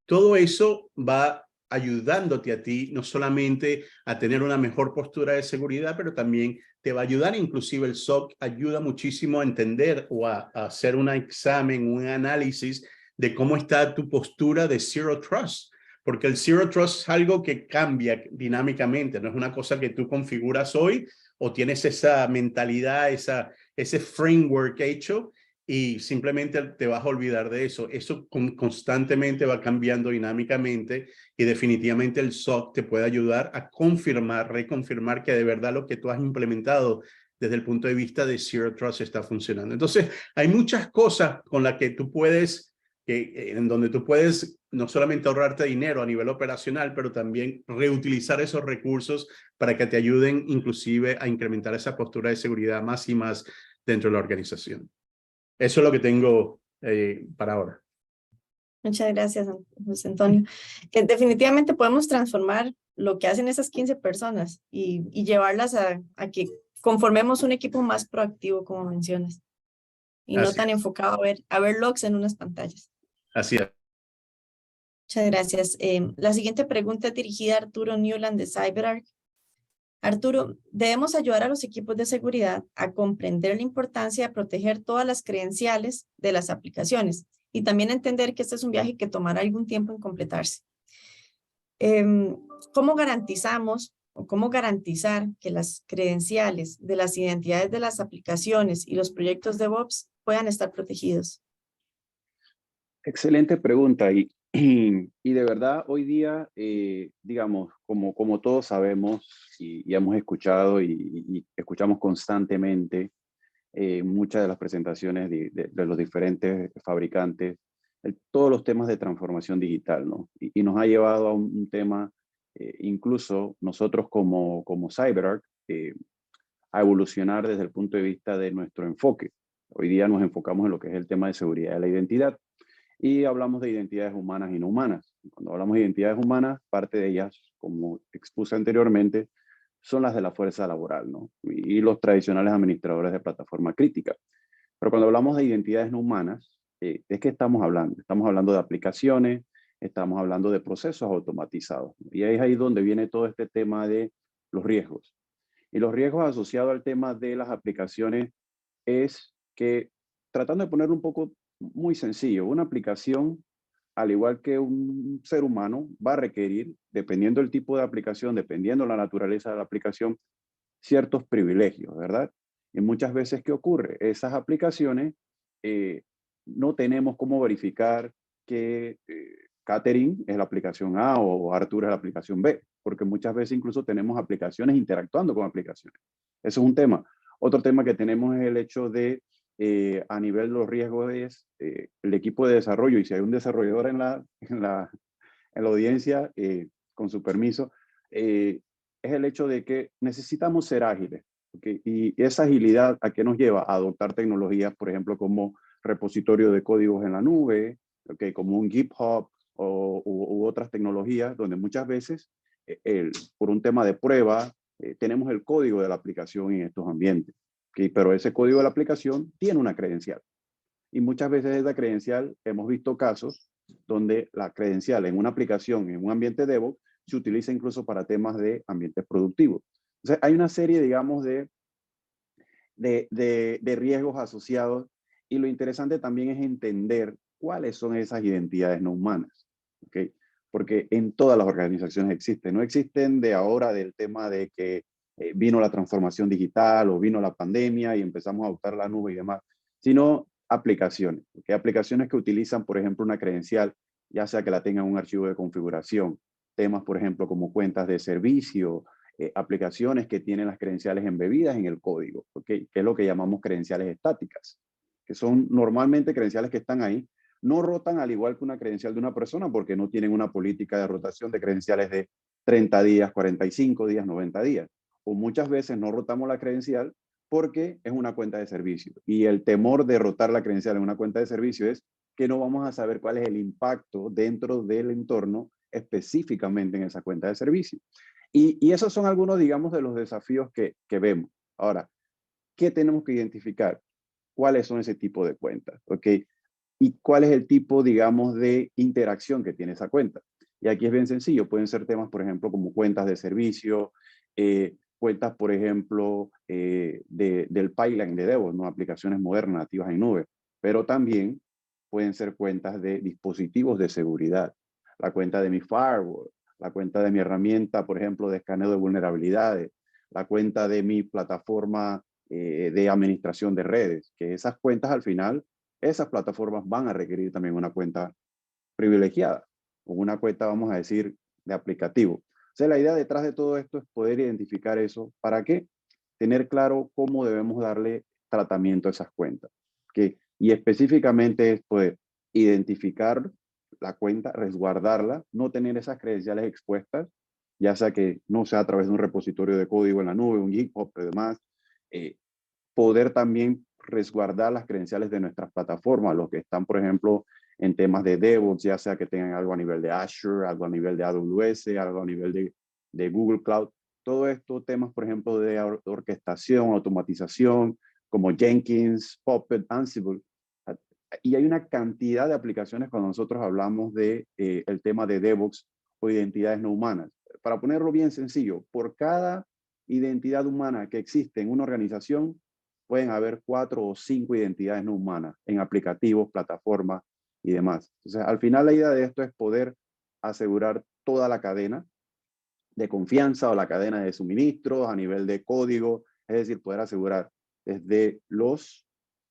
Todo eso va ayudándote a ti no solamente a tener una mejor postura de seguridad, pero también te va a ayudar, inclusive el SOC ayuda muchísimo a entender o a hacer un examen, un análisis de cómo está tu postura de Zero Trust. Porque el Zero Trust es algo que cambia dinámicamente, no es una cosa que tú configuras hoy o tienes esa mentalidad, ese framework hecho y simplemente te vas a olvidar de eso. Eso constantemente va cambiando dinámicamente y definitivamente el SOC te puede ayudar a confirmar, reconfirmar que de verdad lo que tú has implementado desde el punto de vista de Zero Trust está funcionando. Entonces, hay muchas cosas con las que tú puedes, en donde tú puedes no solamente ahorrarte dinero a nivel operacional, pero también reutilizar esos recursos para que te ayuden inclusive a incrementar esa postura de seguridad más y más dentro de la organización. Eso es lo que tengo para ahora. Muchas gracias, José Antonio. Que definitivamente podemos transformar lo que hacen esas 15 personas y llevarlas a que conformemos un equipo más proactivo, como mencionas, y no tan enfocado a ver logs en unas pantallas. Así es. Muchas gracias. La siguiente pregunta es dirigida a Arturo Newland de CyberArk. Arturo, debemos ayudar a los equipos de seguridad a comprender la importancia de proteger todas las credenciales de las aplicaciones y también entender que este es un viaje que tomará algún tiempo en completarse. ¿Cómo garantizamos o cómo garantizar que las credenciales de las identidades de las aplicaciones y los proyectos de DevOps puedan estar protegidos? Excelente pregunta y de verdad hoy día, digamos, como todos sabemos y hemos escuchado y escuchamos constantemente muchas de las presentaciones de los diferentes fabricantes, todos los temas de transformación digital, ¿no? Y nos ha llevado a un tema, incluso nosotros como CyberArk, a evolucionar desde el punto de vista de nuestro enfoque. Hoy día nos enfocamos en lo que es el tema de seguridad de la identidad. Y hablamos de identidades humanas y no humanas. Cuando hablamos de identidades humanas, parte de ellas, como expuse anteriormente, son las de la fuerza laboral, ¿no? Y los tradicionales administradores de plataforma crítica. Pero cuando hablamos de identidades no humanas, ¿de qué estamos hablando? Estamos hablando de aplicaciones, estamos hablando de procesos automatizados. Y es ahí donde viene todo este tema de los riesgos. Y los riesgos asociados al tema de las aplicaciones es que, tratando de ponerlo un poco muy sencillo, una aplicación, al igual que un ser humano, va a requerir, dependiendo del tipo de aplicación, dependiendo de la naturaleza de la aplicación, ciertos privilegios, ¿verdad? Y muchas veces, ¿qué ocurre? Esas aplicaciones no tenemos cómo verificar que Catherine es la aplicación A o Arturo es la aplicación B, porque muchas veces incluso tenemos aplicaciones interactuando con aplicaciones. Eso es un tema. Otro tema que tenemos es el hecho de a nivel de los riesgos es el equipo de desarrollo, y si hay un desarrollador en la audiencia, con su permiso, es el hecho de que necesitamos ser ágiles. ¿Okay? Y esa agilidad, ¿a qué nos lleva? A adoptar tecnologías, por ejemplo, como repositorio de códigos en la nube, ¿okay? Como un GitHub u otras tecnologías, donde muchas veces por un tema de prueba tenemos el código de la aplicación en estos ambientes, ¿okay? Pero ese código de la aplicación tiene una credencial. Y muchas veces esa credencial, hemos visto casos donde la credencial en una aplicación, en un ambiente DevOps, se utiliza incluso para temas de ambientes productivos. Entonces, hay una serie, digamos, de riesgos asociados, y lo interesante también es entender cuáles son esas identidades no humanas, ¿okay? Porque en todas las organizaciones existen. No existen de ahora del tema de que vino la transformación digital o vino la pandemia y empezamos a adoptar la nube y demás, sino aplicaciones, ¿okay? Aplicaciones que utilizan, por ejemplo, una credencial, ya sea que la tengan un archivo de configuración, temas, por ejemplo, como cuentas de servicio, aplicaciones que tienen las credenciales embebidas en el código, ¿okay? Que es lo que llamamos credenciales estáticas, que son normalmente credenciales que están ahí, no rotan al igual que una credencial de una persona porque no tienen una política de rotación de credenciales de 30 días, 45 días, 90 días. O muchas veces no rotamos la credencial porque es una cuenta de servicio. Y el temor de rotar la credencial en una cuenta de servicio es que no vamos a saber cuál es el impacto dentro del entorno específicamente en esa cuenta de servicio. Y esos son algunos, digamos, de los desafíos que vemos. Ahora, ¿qué tenemos que identificar? ¿Cuáles son ese tipo de cuentas? ¿Okay? ¿Y cuál es el tipo, digamos, de interacción que tiene esa cuenta? Y aquí es bien sencillo. Pueden ser temas, por ejemplo, como cuentas de servicio, cuentas, por ejemplo, del pipeline de DevOps, ¿no? Aplicaciones modernas nativas en nube. Pero también pueden ser cuentas de dispositivos de seguridad. La cuenta de mi firewall, la cuenta de mi herramienta, por ejemplo, de escaneo de vulnerabilidades, la cuenta de mi plataforma de administración de redes, que esas cuentas al final, esas plataformas van a requerir también una cuenta privilegiada, o una cuenta, vamos a decir, de aplicativo. O sea, la idea detrás de todo esto es poder identificar eso. ¿Para qué? Tener claro cómo debemos darle tratamiento a esas cuentas. ¿Okay? Y específicamente es poder identificar la cuenta, resguardarla, no tener esas credenciales expuestas, ya sea que no sea a través de un repositorio de código en la nube, un GitHub y demás. Poder también resguardar las credenciales de nuestras plataformas, los que están, por ejemplo, en temas de DevOps, ya sea que tengan algo a nivel de Azure, algo a nivel de AWS, algo a nivel de Google Cloud. Todo esto, temas, por ejemplo, de orquestación, automatización, como Jenkins, Puppet, Ansible. Y hay una cantidad de aplicaciones cuando nosotros hablamos de el tema de DevOps o identidades no humanas. Para ponerlo bien sencillo, por cada identidad humana que existe en una organización, pueden haber 4 o 5 identidades no humanas en aplicativos, plataformas y demás. Entonces, al final la idea de esto es poder asegurar toda la cadena de confianza o la cadena de suministros a nivel de código, es decir, poder asegurar desde los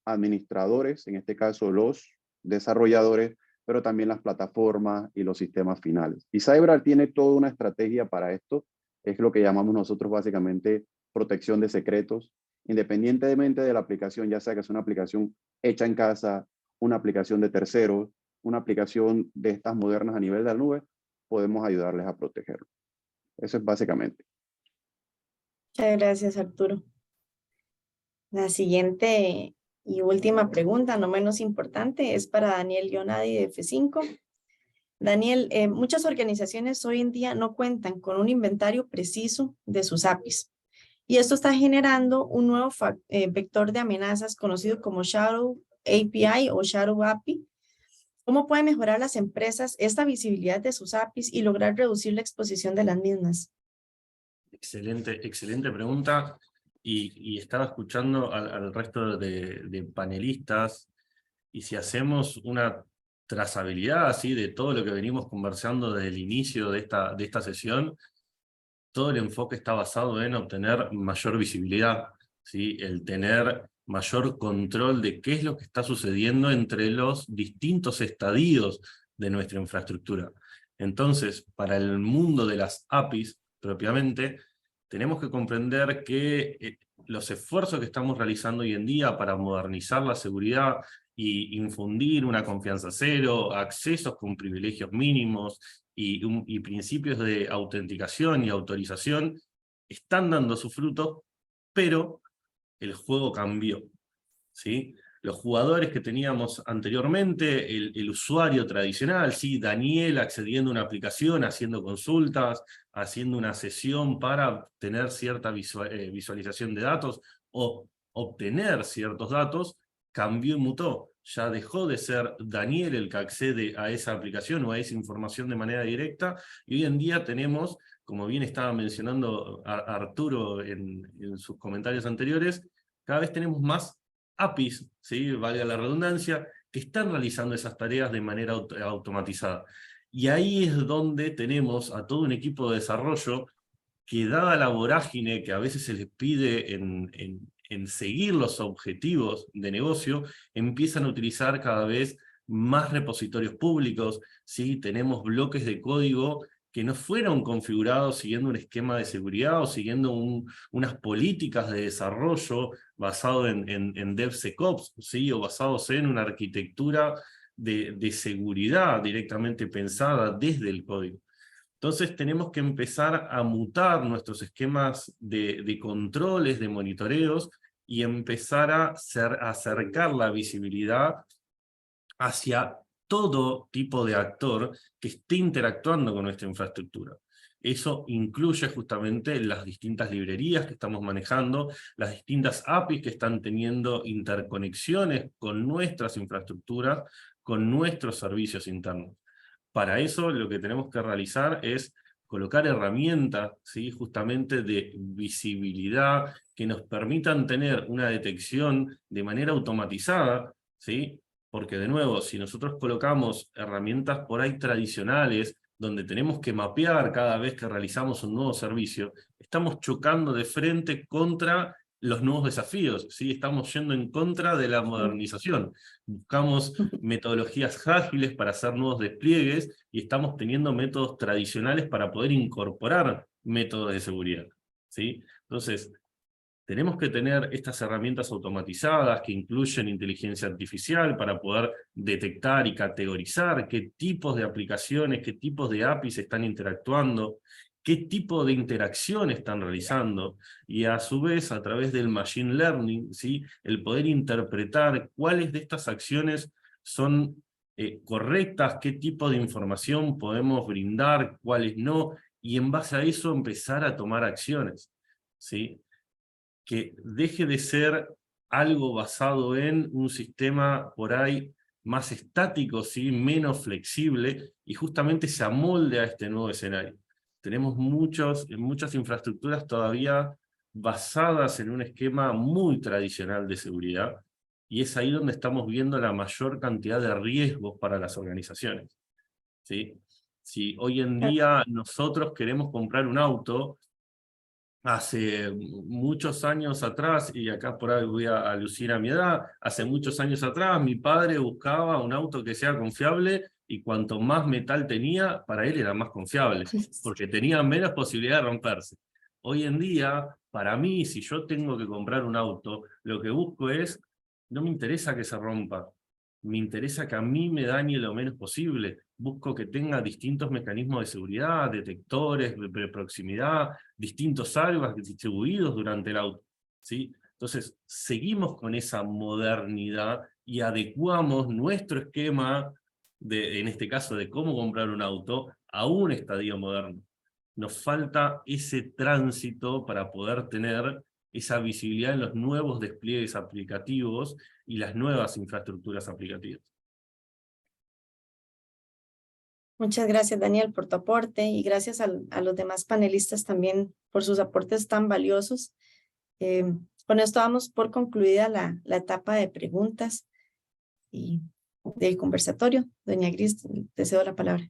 administradores, en este caso los desarrolladores, pero también las plataformas y los sistemas finales. Y CyberArk tiene toda una estrategia para esto, es lo que llamamos nosotros básicamente protección de secretos, independientemente de la aplicación, ya sea que es una aplicación hecha en casa, una aplicación de terceros, una aplicación de estas modernas a nivel de la nube, podemos ayudarles a protegerlo. Eso es básicamente. Muchas gracias, Arturo. La siguiente y última pregunta, no menos importante, es para Daniel Leonadi de F5. Daniel, muchas organizaciones hoy en día no cuentan con un inventario preciso de sus APIs. Y esto está generando un nuevo vector de amenazas conocido como Shadow API o Shadow API. ¿Cómo pueden mejorar las empresas esta visibilidad de sus APIs y lograr reducir la exposición de las mismas? Excelente pregunta. Y estaba escuchando al resto de panelistas, y si hacemos una trazabilidad así de todo lo que venimos conversando desde el inicio de esta sesión, todo el enfoque está basado en obtener mayor visibilidad, ¿sí? El tener mayor control de qué es lo que está sucediendo entre los distintos estadios de nuestra infraestructura. Entonces, para el mundo de las APIs propiamente, tenemos que comprender que los esfuerzos que estamos realizando hoy en día para modernizar la seguridad y infundir una confianza cero, accesos con privilegios mínimos y principios de autenticación y autorización están dando sus frutos, pero el juego cambió, ¿sí? los jugadores que teníamos anteriormente, el usuario tradicional, ¿sí? Daniel accediendo a una aplicación, haciendo consultas, haciendo una sesión para tener cierta visualización de datos o obtener ciertos datos, cambió y mutó. Ya dejó de ser Daniel el que accede a esa aplicación o a esa información de manera directa, y hoy en día tenemos, como bien estaba mencionando Arturo en sus comentarios anteriores, cada vez tenemos más APIs, ¿sí? Valga la redundancia, que están realizando esas tareas de manera automatizada. Y ahí es donde tenemos a todo un equipo de desarrollo que, dada la vorágine que a veces se les pide en seguir los objetivos de negocio, empiezan a utilizar cada vez más repositorios públicos, ¿sí? Tenemos bloques de código que no fueron configurados siguiendo un esquema de seguridad o siguiendo unas políticas de desarrollo basado en DevSecOps, ¿sí? O basados en una arquitectura de seguridad directamente pensada desde el código. Entonces tenemos que empezar a mutar nuestros esquemas de controles, de monitoreos, y empezar a acercar la visibilidad hacia todo tipo de actor que esté interactuando con nuestra infraestructura. Eso incluye justamente las distintas librerías que estamos manejando, las distintas APIs que están teniendo interconexiones con nuestras infraestructuras, con nuestros servicios internos. Para eso lo que tenemos que realizar es colocar herramientas, ¿sí? Justamente de visibilidad que nos permitan tener una detección de manera automatizada, ¿sí? Porque de nuevo, si nosotros colocamos herramientas por ahí tradicionales, donde tenemos que mapear cada vez que realizamos un nuevo servicio, estamos chocando de frente contra los nuevos desafíos, ¿sí? Estamos yendo en contra de la modernización. Buscamos metodologías ágiles para hacer nuevos despliegues y estamos teniendo métodos tradicionales para poder incorporar métodos de seguridad, ¿sí? Entonces, tenemos que tener estas herramientas automatizadas que incluyen inteligencia artificial para poder detectar y categorizar qué tipos de aplicaciones, qué tipos de APIs están interactuando, qué tipo de interacción están realizando, y a su vez, a través del Machine Learning, ¿sí? El poder interpretar cuáles de estas acciones son correctas, qué tipo de información podemos brindar, cuáles no, y en base a eso empezar a tomar acciones, ¿sí? Que deje de ser algo basado en un sistema por ahí más estático, ¿sí? Menos flexible, y justamente se amolde a este nuevo escenario. Tenemos muchas infraestructuras todavía basadas en un esquema muy tradicional de seguridad, y es ahí donde estamos viendo la mayor cantidad de riesgos para las organizaciones, ¿sí? Si hoy en día nosotros queremos comprar un auto, hace muchos años atrás, y acá por ahí voy a lucir a mi edad, hace muchos años atrás mi padre buscaba un auto que sea confiable, y cuanto más metal tenía, para él era más confiable, porque tenía menos posibilidad de romperse. Hoy en día, para mí, si yo tengo que comprar un auto, lo que busco es, no me interesa que se rompa, me interesa que a mí me dañe lo menos posible. Busco que tenga distintos mecanismos de seguridad, detectores de proximidad, distintos airbags distribuidos durante el auto, ¿sí? Entonces, seguimos con esa modernidad y adecuamos nuestro esquema, en este caso de cómo comprar un auto, a un estadio moderno. Nos falta ese tránsito para poder tener esa visibilidad en los nuevos despliegues aplicativos y las nuevas infraestructuras aplicativas. Muchas gracias, Daniel, por tu aporte, y gracias a los demás panelistas también por sus aportes tan valiosos. Con esto damos por concluida la etapa de preguntas y del conversatorio. Doña Gris, te cedo la palabra.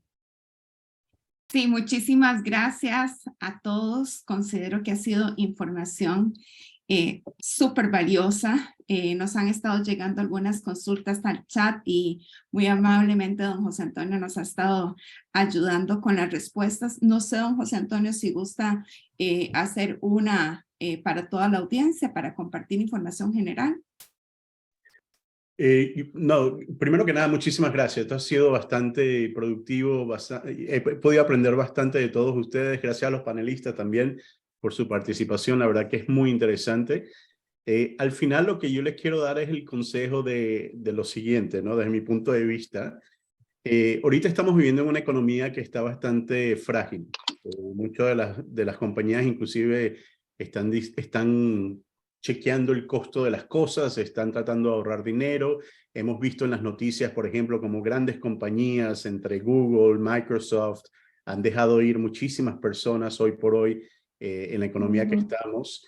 Sí, muchísimas gracias a todos. Considero que ha sido información súper valiosa. Nos han estado llegando algunas consultas al chat y muy amablemente don José Antonio nos ha estado ayudando con las respuestas. No sé, don José Antonio, si gusta hacer una para toda la audiencia, para compartir información general. No, primero que nada, muchísimas gracias. Esto ha sido bastante productivo, he podido aprender bastante de todos ustedes. Gracias a los panelistas también por su participación, la verdad que es muy interesante. Al final lo que yo les quiero dar es el consejo de lo siguiente, ¿no? Desde mi punto de vista. Ahorita estamos viviendo en una economía que está bastante frágil. Muchas de las compañías inclusive están chequeando el costo de las cosas, están tratando de ahorrar dinero. Hemos visto en las noticias, por ejemplo, como grandes compañías entre Google, Microsoft, han dejado ir muchísimas personas hoy por hoy en la economía que estamos.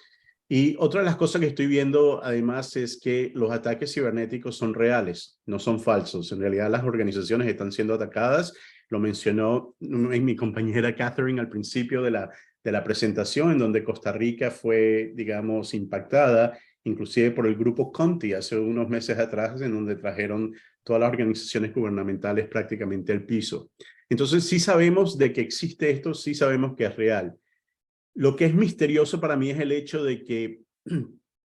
Y otra de las cosas que estoy viendo además es que los ataques cibernéticos son reales, no son falsos. En realidad las organizaciones están siendo atacadas. Lo mencionó mi compañera Catherine al principio de la presentación, en donde Costa Rica fue, digamos, impactada, inclusive por el grupo Conti hace unos meses atrás, en donde trajeron todas las organizaciones gubernamentales prácticamente al piso. Entonces sí sabemos de que existe esto, sí sabemos que es real. Lo que es misterioso para mí es el hecho de que,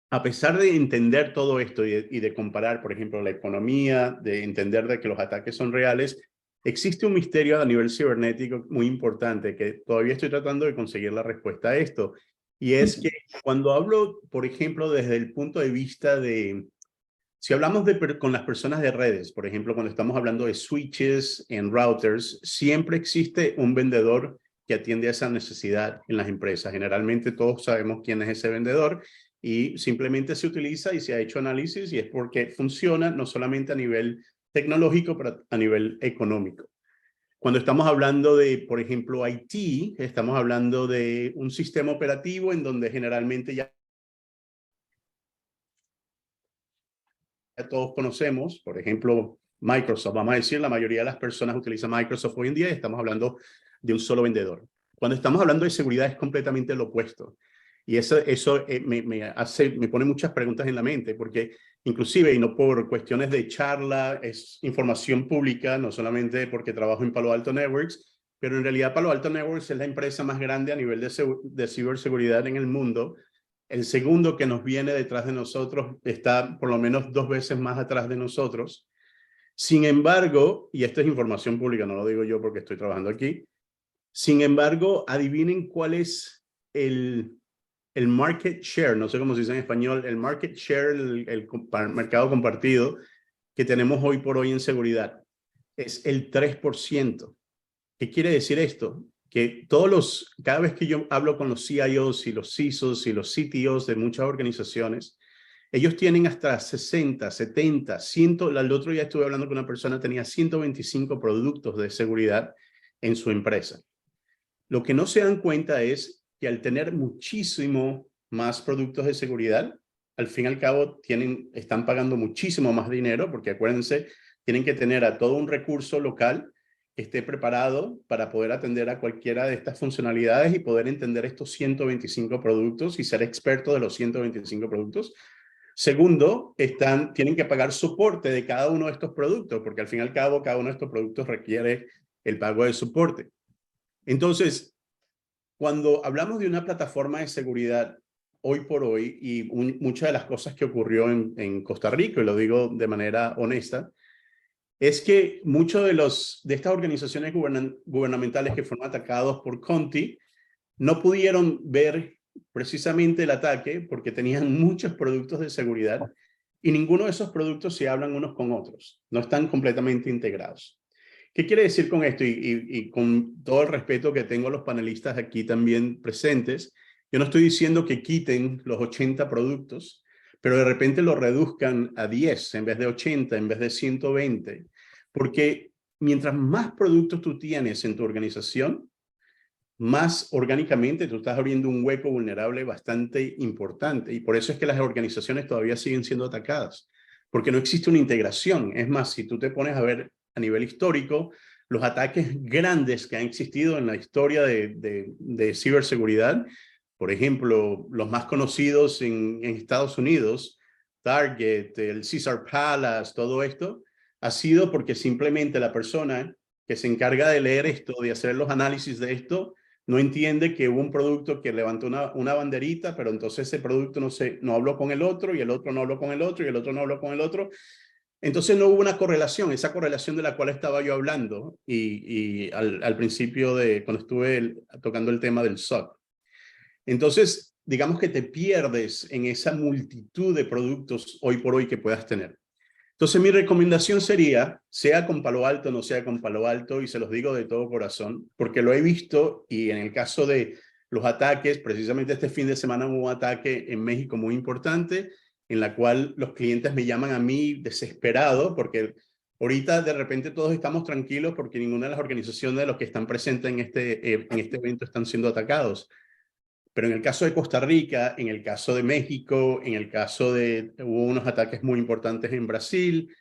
a pesar de entender todo esto y de comparar, por ejemplo, la economía, de entender de que los ataques son reales, existe un misterio a nivel cibernético muy importante que todavía estoy tratando de conseguir la respuesta a esto. Y es que cuando hablo, por ejemplo, desde el punto de vista de, si hablamos con las personas de redes, por ejemplo, cuando estamos hablando de switches en routers, siempre existe un vendedor que atiende a esa necesidad en las empresas. Generalmente todos sabemos quién es ese vendedor y simplemente se utiliza y se ha hecho análisis y es porque funciona no solamente a nivel tecnológico, pero a nivel económico. Cuando estamos hablando de, por ejemplo, IT, estamos hablando de un sistema operativo en donde generalmente ya todos conocemos, por ejemplo, Microsoft. Vamos a decir, la mayoría de las personas utilizan Microsoft hoy en día y estamos hablando de un solo vendedor. Cuando estamos hablando de seguridad es completamente lo opuesto. Y eso me pone muchas preguntas en la mente, porque inclusive, y no por cuestiones de charla, es información pública, no solamente porque trabajo en Palo Alto Networks, pero en realidad Palo Alto Networks es la empresa más grande a nivel de ciberseguridad en el mundo. El segundo que nos viene detrás de nosotros está por lo menos 2 veces más atrás de nosotros. Sin embargo, y esta es información pública, no lo digo yo porque estoy trabajando aquí, sin embargo, adivinen cuál es el market share, no sé cómo se dice en español, el market share, el mercado compartido que tenemos hoy por hoy en seguridad. Es el 3%. ¿Qué quiere decir esto? Que cada vez que yo hablo con los CIOs y los CISOs y los CTOs de muchas organizaciones, ellos tienen hasta 60, 70, 100, el otro día estuve hablando con una persona, tenía 125 productos de seguridad en su empresa. Lo que no se dan cuenta es que al tener muchísimo más productos de seguridad, al fin y al cabo están pagando muchísimo más dinero, porque acuérdense, tienen que tener a todo un recurso local que esté preparado para poder atender a cualquiera de estas funcionalidades y poder entender estos 125 productos y ser experto de los 125 productos. Segundo, tienen que pagar soporte de cada uno de estos productos, porque al fin y al cabo cada uno de estos productos requiere el pago de soporte. Entonces, cuando hablamos de una plataforma de seguridad hoy por hoy y muchas de las cosas que ocurrió en Costa Rica, y lo digo de manera honesta, es que muchos de estas organizaciones gubernamentales que fueron atacados por Conti no pudieron ver precisamente el ataque porque tenían muchos productos de seguridad y ninguno de esos productos se hablan unos con otros, no están completamente integrados. ¿Qué quiere decir con esto? Y con todo el respeto que tengo a los panelistas aquí también presentes, yo no estoy diciendo que quiten los 80 productos, pero de repente lo reduzcan a 10 en vez de 80, en vez de 120, porque mientras más productos tú tienes en tu organización, más orgánicamente tú estás abriendo un hueco vulnerable bastante importante. Y por eso es que las organizaciones todavía siguen siendo atacadas, porque no existe una integración. Es más, si tú te pones a ver a nivel histórico, los ataques grandes que han existido en la historia de ciberseguridad, por ejemplo, los más conocidos en Estados Unidos, Target, el Caesar Palace, todo esto, ha sido porque simplemente la persona que se encarga de leer esto, de hacer los análisis de esto, no entiende que hubo un producto que levantó una banderita, pero entonces ese producto no habló con el otro, y el otro no habló con el otro, y el otro no habló con el otro. Entonces no hubo una correlación, esa correlación de la cual estaba yo hablando al principio cuando estuve tocando el tema del SOC. Entonces, digamos que te pierdes en esa multitud de productos hoy por hoy que puedas tener. Entonces mi recomendación sería, sea con Palo Alto, no sea con Palo Alto, y se los digo de todo corazón, porque lo he visto y en el caso de los ataques, precisamente este fin de semana hubo un ataque en México muy importante, en la cual los clientes me llaman a mí desesperado, porque ahorita de repente todos estamos tranquilos porque ninguna de las organizaciones de los que están presentes en este evento están siendo atacados. Pero en el caso de Costa Rica, en el caso de México, en el caso de, hubo unos ataques muy importantes en Brasil,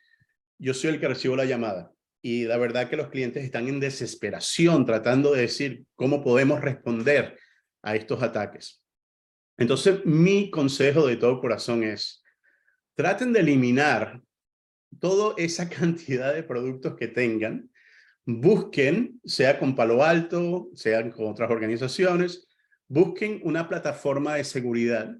yo soy el que recibo la llamada. Y la verdad que los clientes están en desesperación tratando de decir cómo podemos responder a estos ataques. Entonces, mi consejo de todo corazón es, traten de eliminar toda esa cantidad de productos que tengan, busquen, sea con Palo Alto, sea con otras organizaciones, busquen una plataforma de seguridad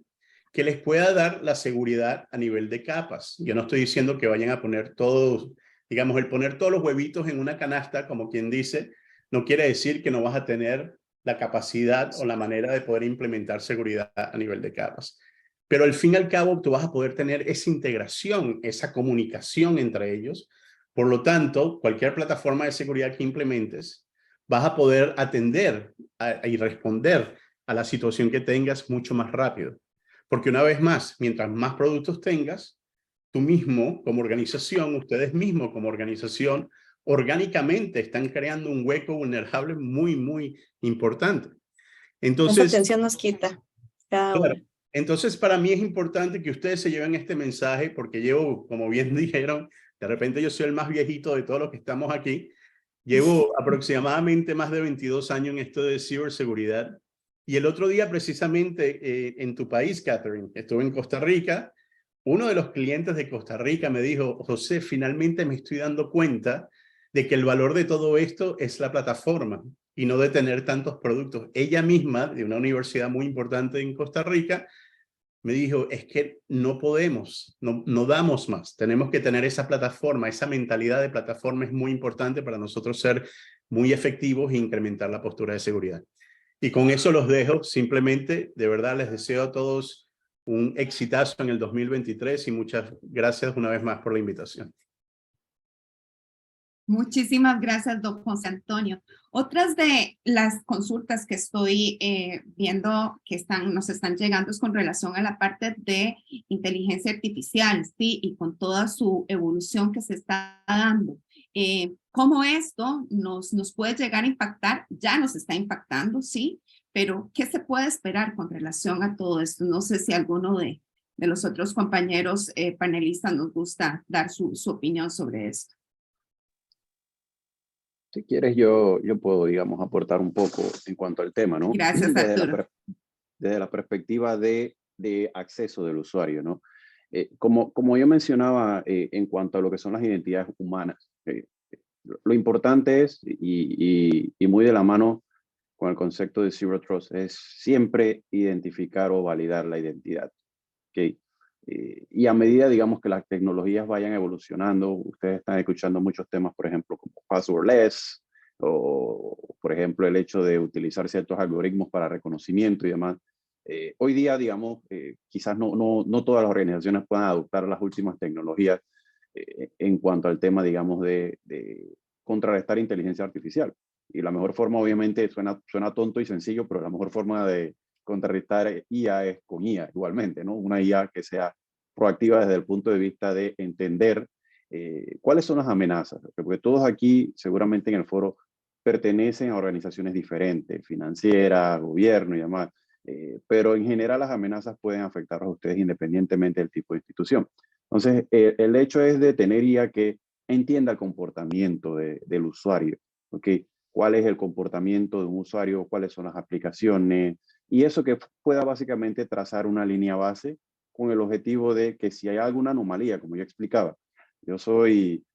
que les pueda dar la seguridad a nivel de capas. Yo no estoy diciendo que vayan a poner todos, digamos, el poner todos los huevitos en una canasta, como quien dice, no quiere decir que no vas a tener la capacidad o la manera de poder implementar seguridad a nivel de capas. Pero al fin y al cabo, tú vas a poder tener esa integración, esa comunicación entre ellos. Por lo tanto, cualquier plataforma de seguridad que implementes, vas a poder atender y responder a la situación que tengas mucho más rápido. Porque una vez más, mientras más productos tengas, tú mismo como organización, ustedes mismos como organización, orgánicamente están creando un hueco vulnerable muy, muy importante. Esa Entonces, tensión nos quita cada claro, hora. entonces para mí es importante que ustedes se lleven este mensaje porque llevo, como bien dijeron, de repente yo soy el más viejito de todos los que estamos aquí. Llevo aproximadamente más de 22 años en esto de ciberseguridad. Y el otro día, precisamente en tu país, Catherine, estuve en Costa Rica. Uno de los clientes de Costa Rica me dijo, José, finalmente me estoy dando cuenta de que el valor de todo esto es la plataforma y no de tener tantos productos. Ella misma, de una universidad muy importante en Costa Rica, me dijo, es que no podemos, no damos más. Tenemos que tener esa plataforma, esa mentalidad de plataforma es muy importante para nosotros ser muy efectivos e incrementar la postura de seguridad. Y con eso los dejo. Simplemente, de verdad, les deseo a todos un exitazo en el 2023 y muchas gracias una vez más por la invitación. Muchísimas gracias, don José Antonio. Otras de las consultas que estoy viendo que nos están llegando es con relación a la parte de inteligencia artificial, ¿sí? Y con toda su evolución que se está dando. ¿Cómo esto nos puede llegar a impactar? Ya nos está impactando, ¿sí? Pero, ¿qué se puede esperar con relación a todo esto? No sé si alguno de los otros compañeros panelistas nos gusta dar su opinión sobre esto. Si quieres, yo puedo, digamos, aportar un poco en cuanto al tema, ¿no? Gracias, Arturo. Desde la perspectiva de acceso del usuario, ¿no? Como yo mencionaba en cuanto a lo que son las identidades humanas, lo importante es, y muy de la mano con el concepto de Zero Trust, es siempre identificar o validar la identidad, ¿ok? Y a medida, digamos, que las tecnologías vayan evolucionando, ustedes están escuchando muchos temas, por ejemplo, como passwordless, o por ejemplo, el hecho de utilizar ciertos algoritmos para reconocimiento y demás. Hoy día, digamos, quizás no todas las organizaciones puedan adoptar las últimas tecnologías en cuanto al tema, digamos, de contrarrestar inteligencia artificial. Y la mejor forma, obviamente, suena tonto y sencillo, pero la mejor forma de contrarrestar IA es con IA igualmente, ¿no? Una IA que sea proactiva desde el punto de vista de entender cuáles son las amenazas, porque todos aquí seguramente en el foro pertenecen a organizaciones diferentes, financieras, gobierno y demás, pero en general las amenazas pueden afectar a ustedes independientemente del tipo de institución. Entonces, el hecho es de tener IA que entienda el comportamiento del usuario, ¿ok? ¿Cuál es el comportamiento de un usuario? ¿Cuáles son las aplicaciones? Y eso que pueda básicamente trazar una línea base con el objetivo de que si hay alguna anomalía, como yo explicaba, yo soy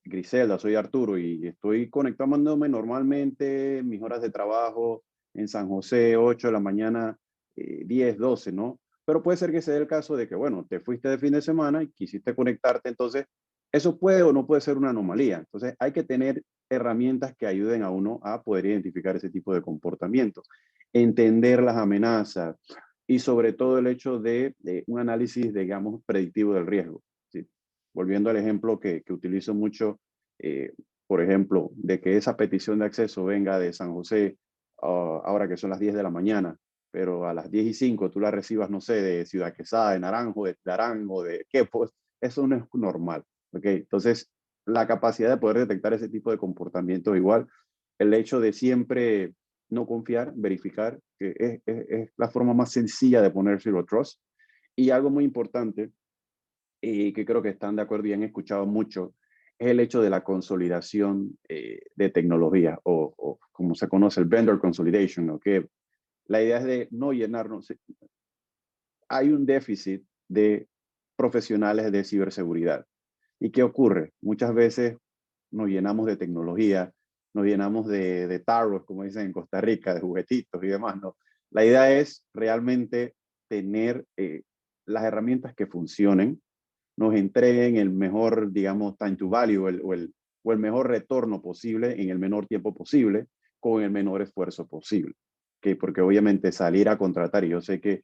Griselda, soy Arturo y estoy conectándome normalmente en mis horas de trabajo en San José, 8 de la mañana, 10, 12, ¿no? Pero puede ser que sea el caso de que, bueno, te fuiste de fin de semana y quisiste conectarte, entonces eso puede o no puede ser una anomalía. Entonces hay que tener herramientas que ayuden a uno a poder identificar ese tipo de comportamientos, entender las amenazas. y sobre todo el hecho de un análisis, digamos, predictivo del riesgo. ¿Sí? Volviendo al ejemplo que utilizo mucho, por ejemplo, de que esa petición de acceso venga de San José, ahora que son las 10 de la mañana, pero a las 10:05 tú la recibas, no sé, de Ciudad Quesada, de Naranjo, de Arango, de qué, pues eso no es normal. ¿Okay? Entonces, la capacidad de poder detectar ese tipo de comportamiento igual, el hecho de siempre no confiar, verificar, que es la forma más sencilla de poner Zero Trust. Y algo muy importante, y que creo que están de acuerdo y han escuchado mucho, es el hecho de la consolidación de tecnología, o como se conoce el vendor consolidation, ¿no? Que la idea es de no llenarnos. Hay un déficit de profesionales de ciberseguridad. ¿Y qué ocurre? Muchas veces nos llenamos de tecnología, nos llenamos de tarros, como dicen en Costa Rica, de juguetitos y demás, ¿no? La idea es realmente tener las herramientas que funcionen, nos entreguen el mejor, digamos, time to value, o el mejor retorno posible en el menor tiempo posible, con el menor esfuerzo posible. ¿Okay? Porque obviamente salir a contratar, y yo sé que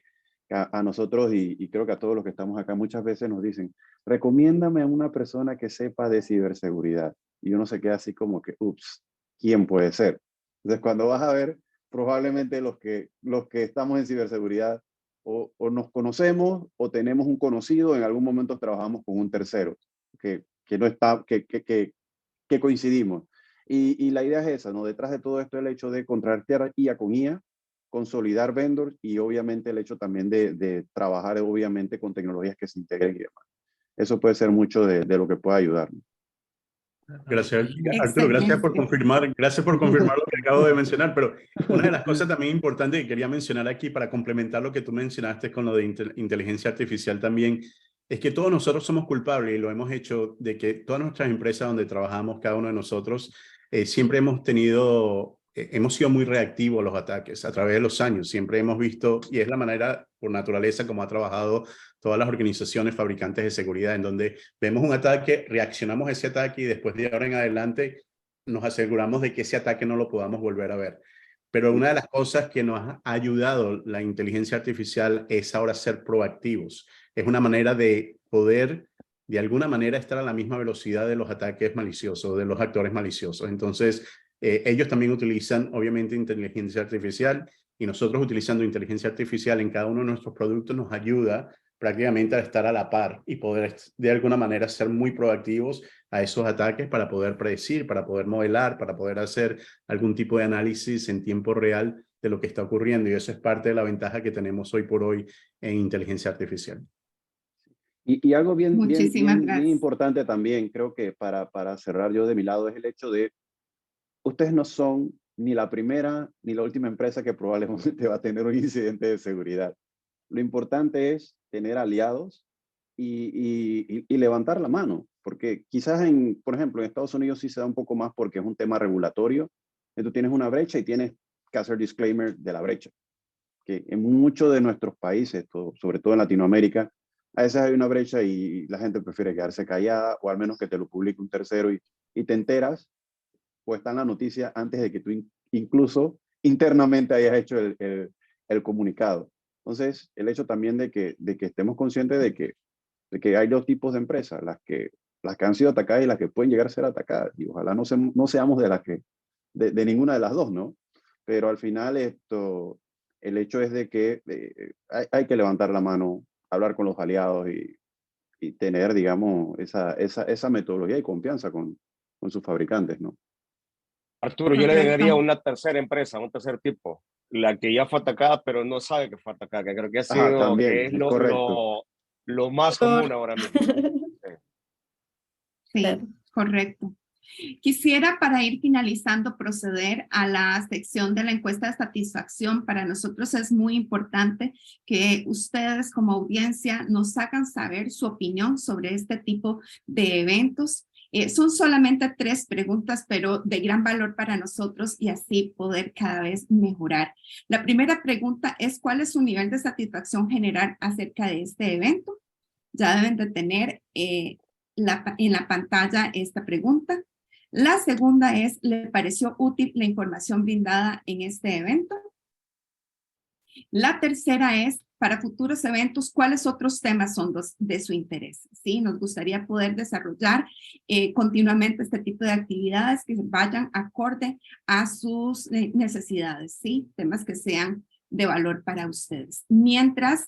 a nosotros, y creo que a todos los que estamos acá, muchas veces nos dicen, recomiéndame a una persona que sepa de ciberseguridad. Y uno se queda así como que, ups, ¿quién puede ser? Entonces, cuando vas a ver, probablemente los que estamos en ciberseguridad o nos conocemos o tenemos un conocido, en algún momento trabajamos con un tercero que no está, que coincidimos. Y la idea es esa, ¿no? Detrás de todo esto el hecho de contratar IA con IA, consolidar vendors y obviamente el hecho también de trabajar obviamente con tecnologías que se integren y demás. Eso puede ser mucho de lo que pueda ayudar. Gracias, Arturo, gracias por confirmar lo que acabo de mencionar, pero una de las cosas también importantes que quería mencionar aquí para complementar lo que tú mencionaste con lo de inteligencia artificial también, es que todos nosotros somos culpables y lo hemos hecho de que todas nuestras empresas donde trabajamos, cada uno de nosotros, siempre hemos sido muy reactivos a los ataques a través de los años, siempre hemos visto, y es la manera por naturaleza como ha trabajado todas las organizaciones fabricantes de seguridad, en donde vemos un ataque, reaccionamos a ese ataque y después de ahora en adelante nos aseguramos de que ese ataque no lo podamos volver a ver. Pero una de las cosas que nos ha ayudado la inteligencia artificial es ahora ser proactivos. Es una manera de poder, de alguna manera, estar a la misma velocidad de los ataques maliciosos, de los actores maliciosos. Entonces, ellos también utilizan, obviamente, inteligencia artificial, y nosotros utilizando inteligencia artificial en cada uno de nuestros productos nos ayuda prácticamente a estar a la par y poder de alguna manera ser muy proactivos a esos ataques para poder predecir, para poder modelar, para poder hacer algún tipo de análisis en tiempo real de lo que está ocurriendo. Y eso es parte de la ventaja que tenemos hoy por hoy en inteligencia artificial. Y algo bien Gracias. importante también, creo que para cerrar yo de mi lado, es el hecho de ustedes no son ni la primera ni la última empresa que probablemente va a tener un incidente de seguridad. Lo importante es tener aliados y levantar la mano, porque quizás, por ejemplo, en Estados Unidos sí se da un poco más porque es un tema regulatorio. Tú tienes una brecha y tienes que hacer disclaimer de la brecha. Que en muchos de nuestros países, sobre todo en Latinoamérica, a veces hay una brecha y la gente prefiere quedarse callada, o al menos que te lo publique un tercero y te enteras, o está en la noticia antes de que tú incluso internamente hayas hecho el comunicado. Entonces, el hecho también de que estemos conscientes de que hay dos tipos de empresas, las que han sido atacadas y las que pueden llegar a ser atacadas. Y ojalá no seamos de ninguna de las dos, ¿no? Pero al final el hecho es de que hay que levantar la mano, hablar con los aliados y tener, digamos, esa metodología y confianza con sus fabricantes, ¿no? Arturo, yo le agregaría una tercera empresa, un tercer tipo, la que ya fue atacada, pero no sabe que fue atacada, que creo que También, es es correcto. lo más común ahora mismo. Sí, Claro. correcto. Quisiera, para ir finalizando, proceder a la sección de la encuesta de satisfacción. Para nosotros es muy importante que ustedes como audiencia nos hagan saber su opinión sobre este tipo de eventos. Son solamente 3 preguntas, pero de gran valor para nosotros y así poder cada vez mejorar. La primera pregunta es: ¿cuál es su nivel de satisfacción general acerca de este evento? Ya deben de tener en la pantalla esta pregunta. La segunda es: ¿le pareció útil la información brindada en este evento? La tercera es, para futuros eventos, ¿cuáles otros temas son de su interés? ¿Sí? Nos gustaría poder desarrollar continuamente este tipo de actividades que vayan acorde a sus necesidades, ¿sí? Temas que sean de valor para ustedes. Mientras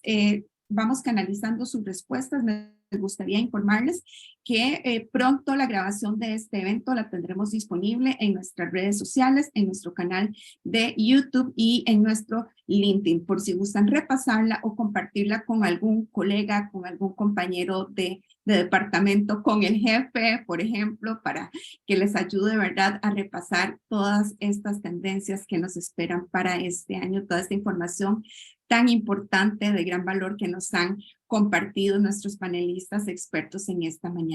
vamos canalizando sus respuestas, me gustaría informarles que pronto la grabación de este evento la tendremos disponible en nuestras redes sociales, en nuestro canal de YouTube y en nuestro LinkedIn, por si gustan repasarla o compartirla con algún colega, con algún compañero de departamento, con el jefe, por ejemplo, para que les ayude, ¿verdad?, a repasar todas estas tendencias que nos esperan para este año, toda esta información tan importante, de gran valor que nos han compartido nuestros panelistas expertos en esta mañana.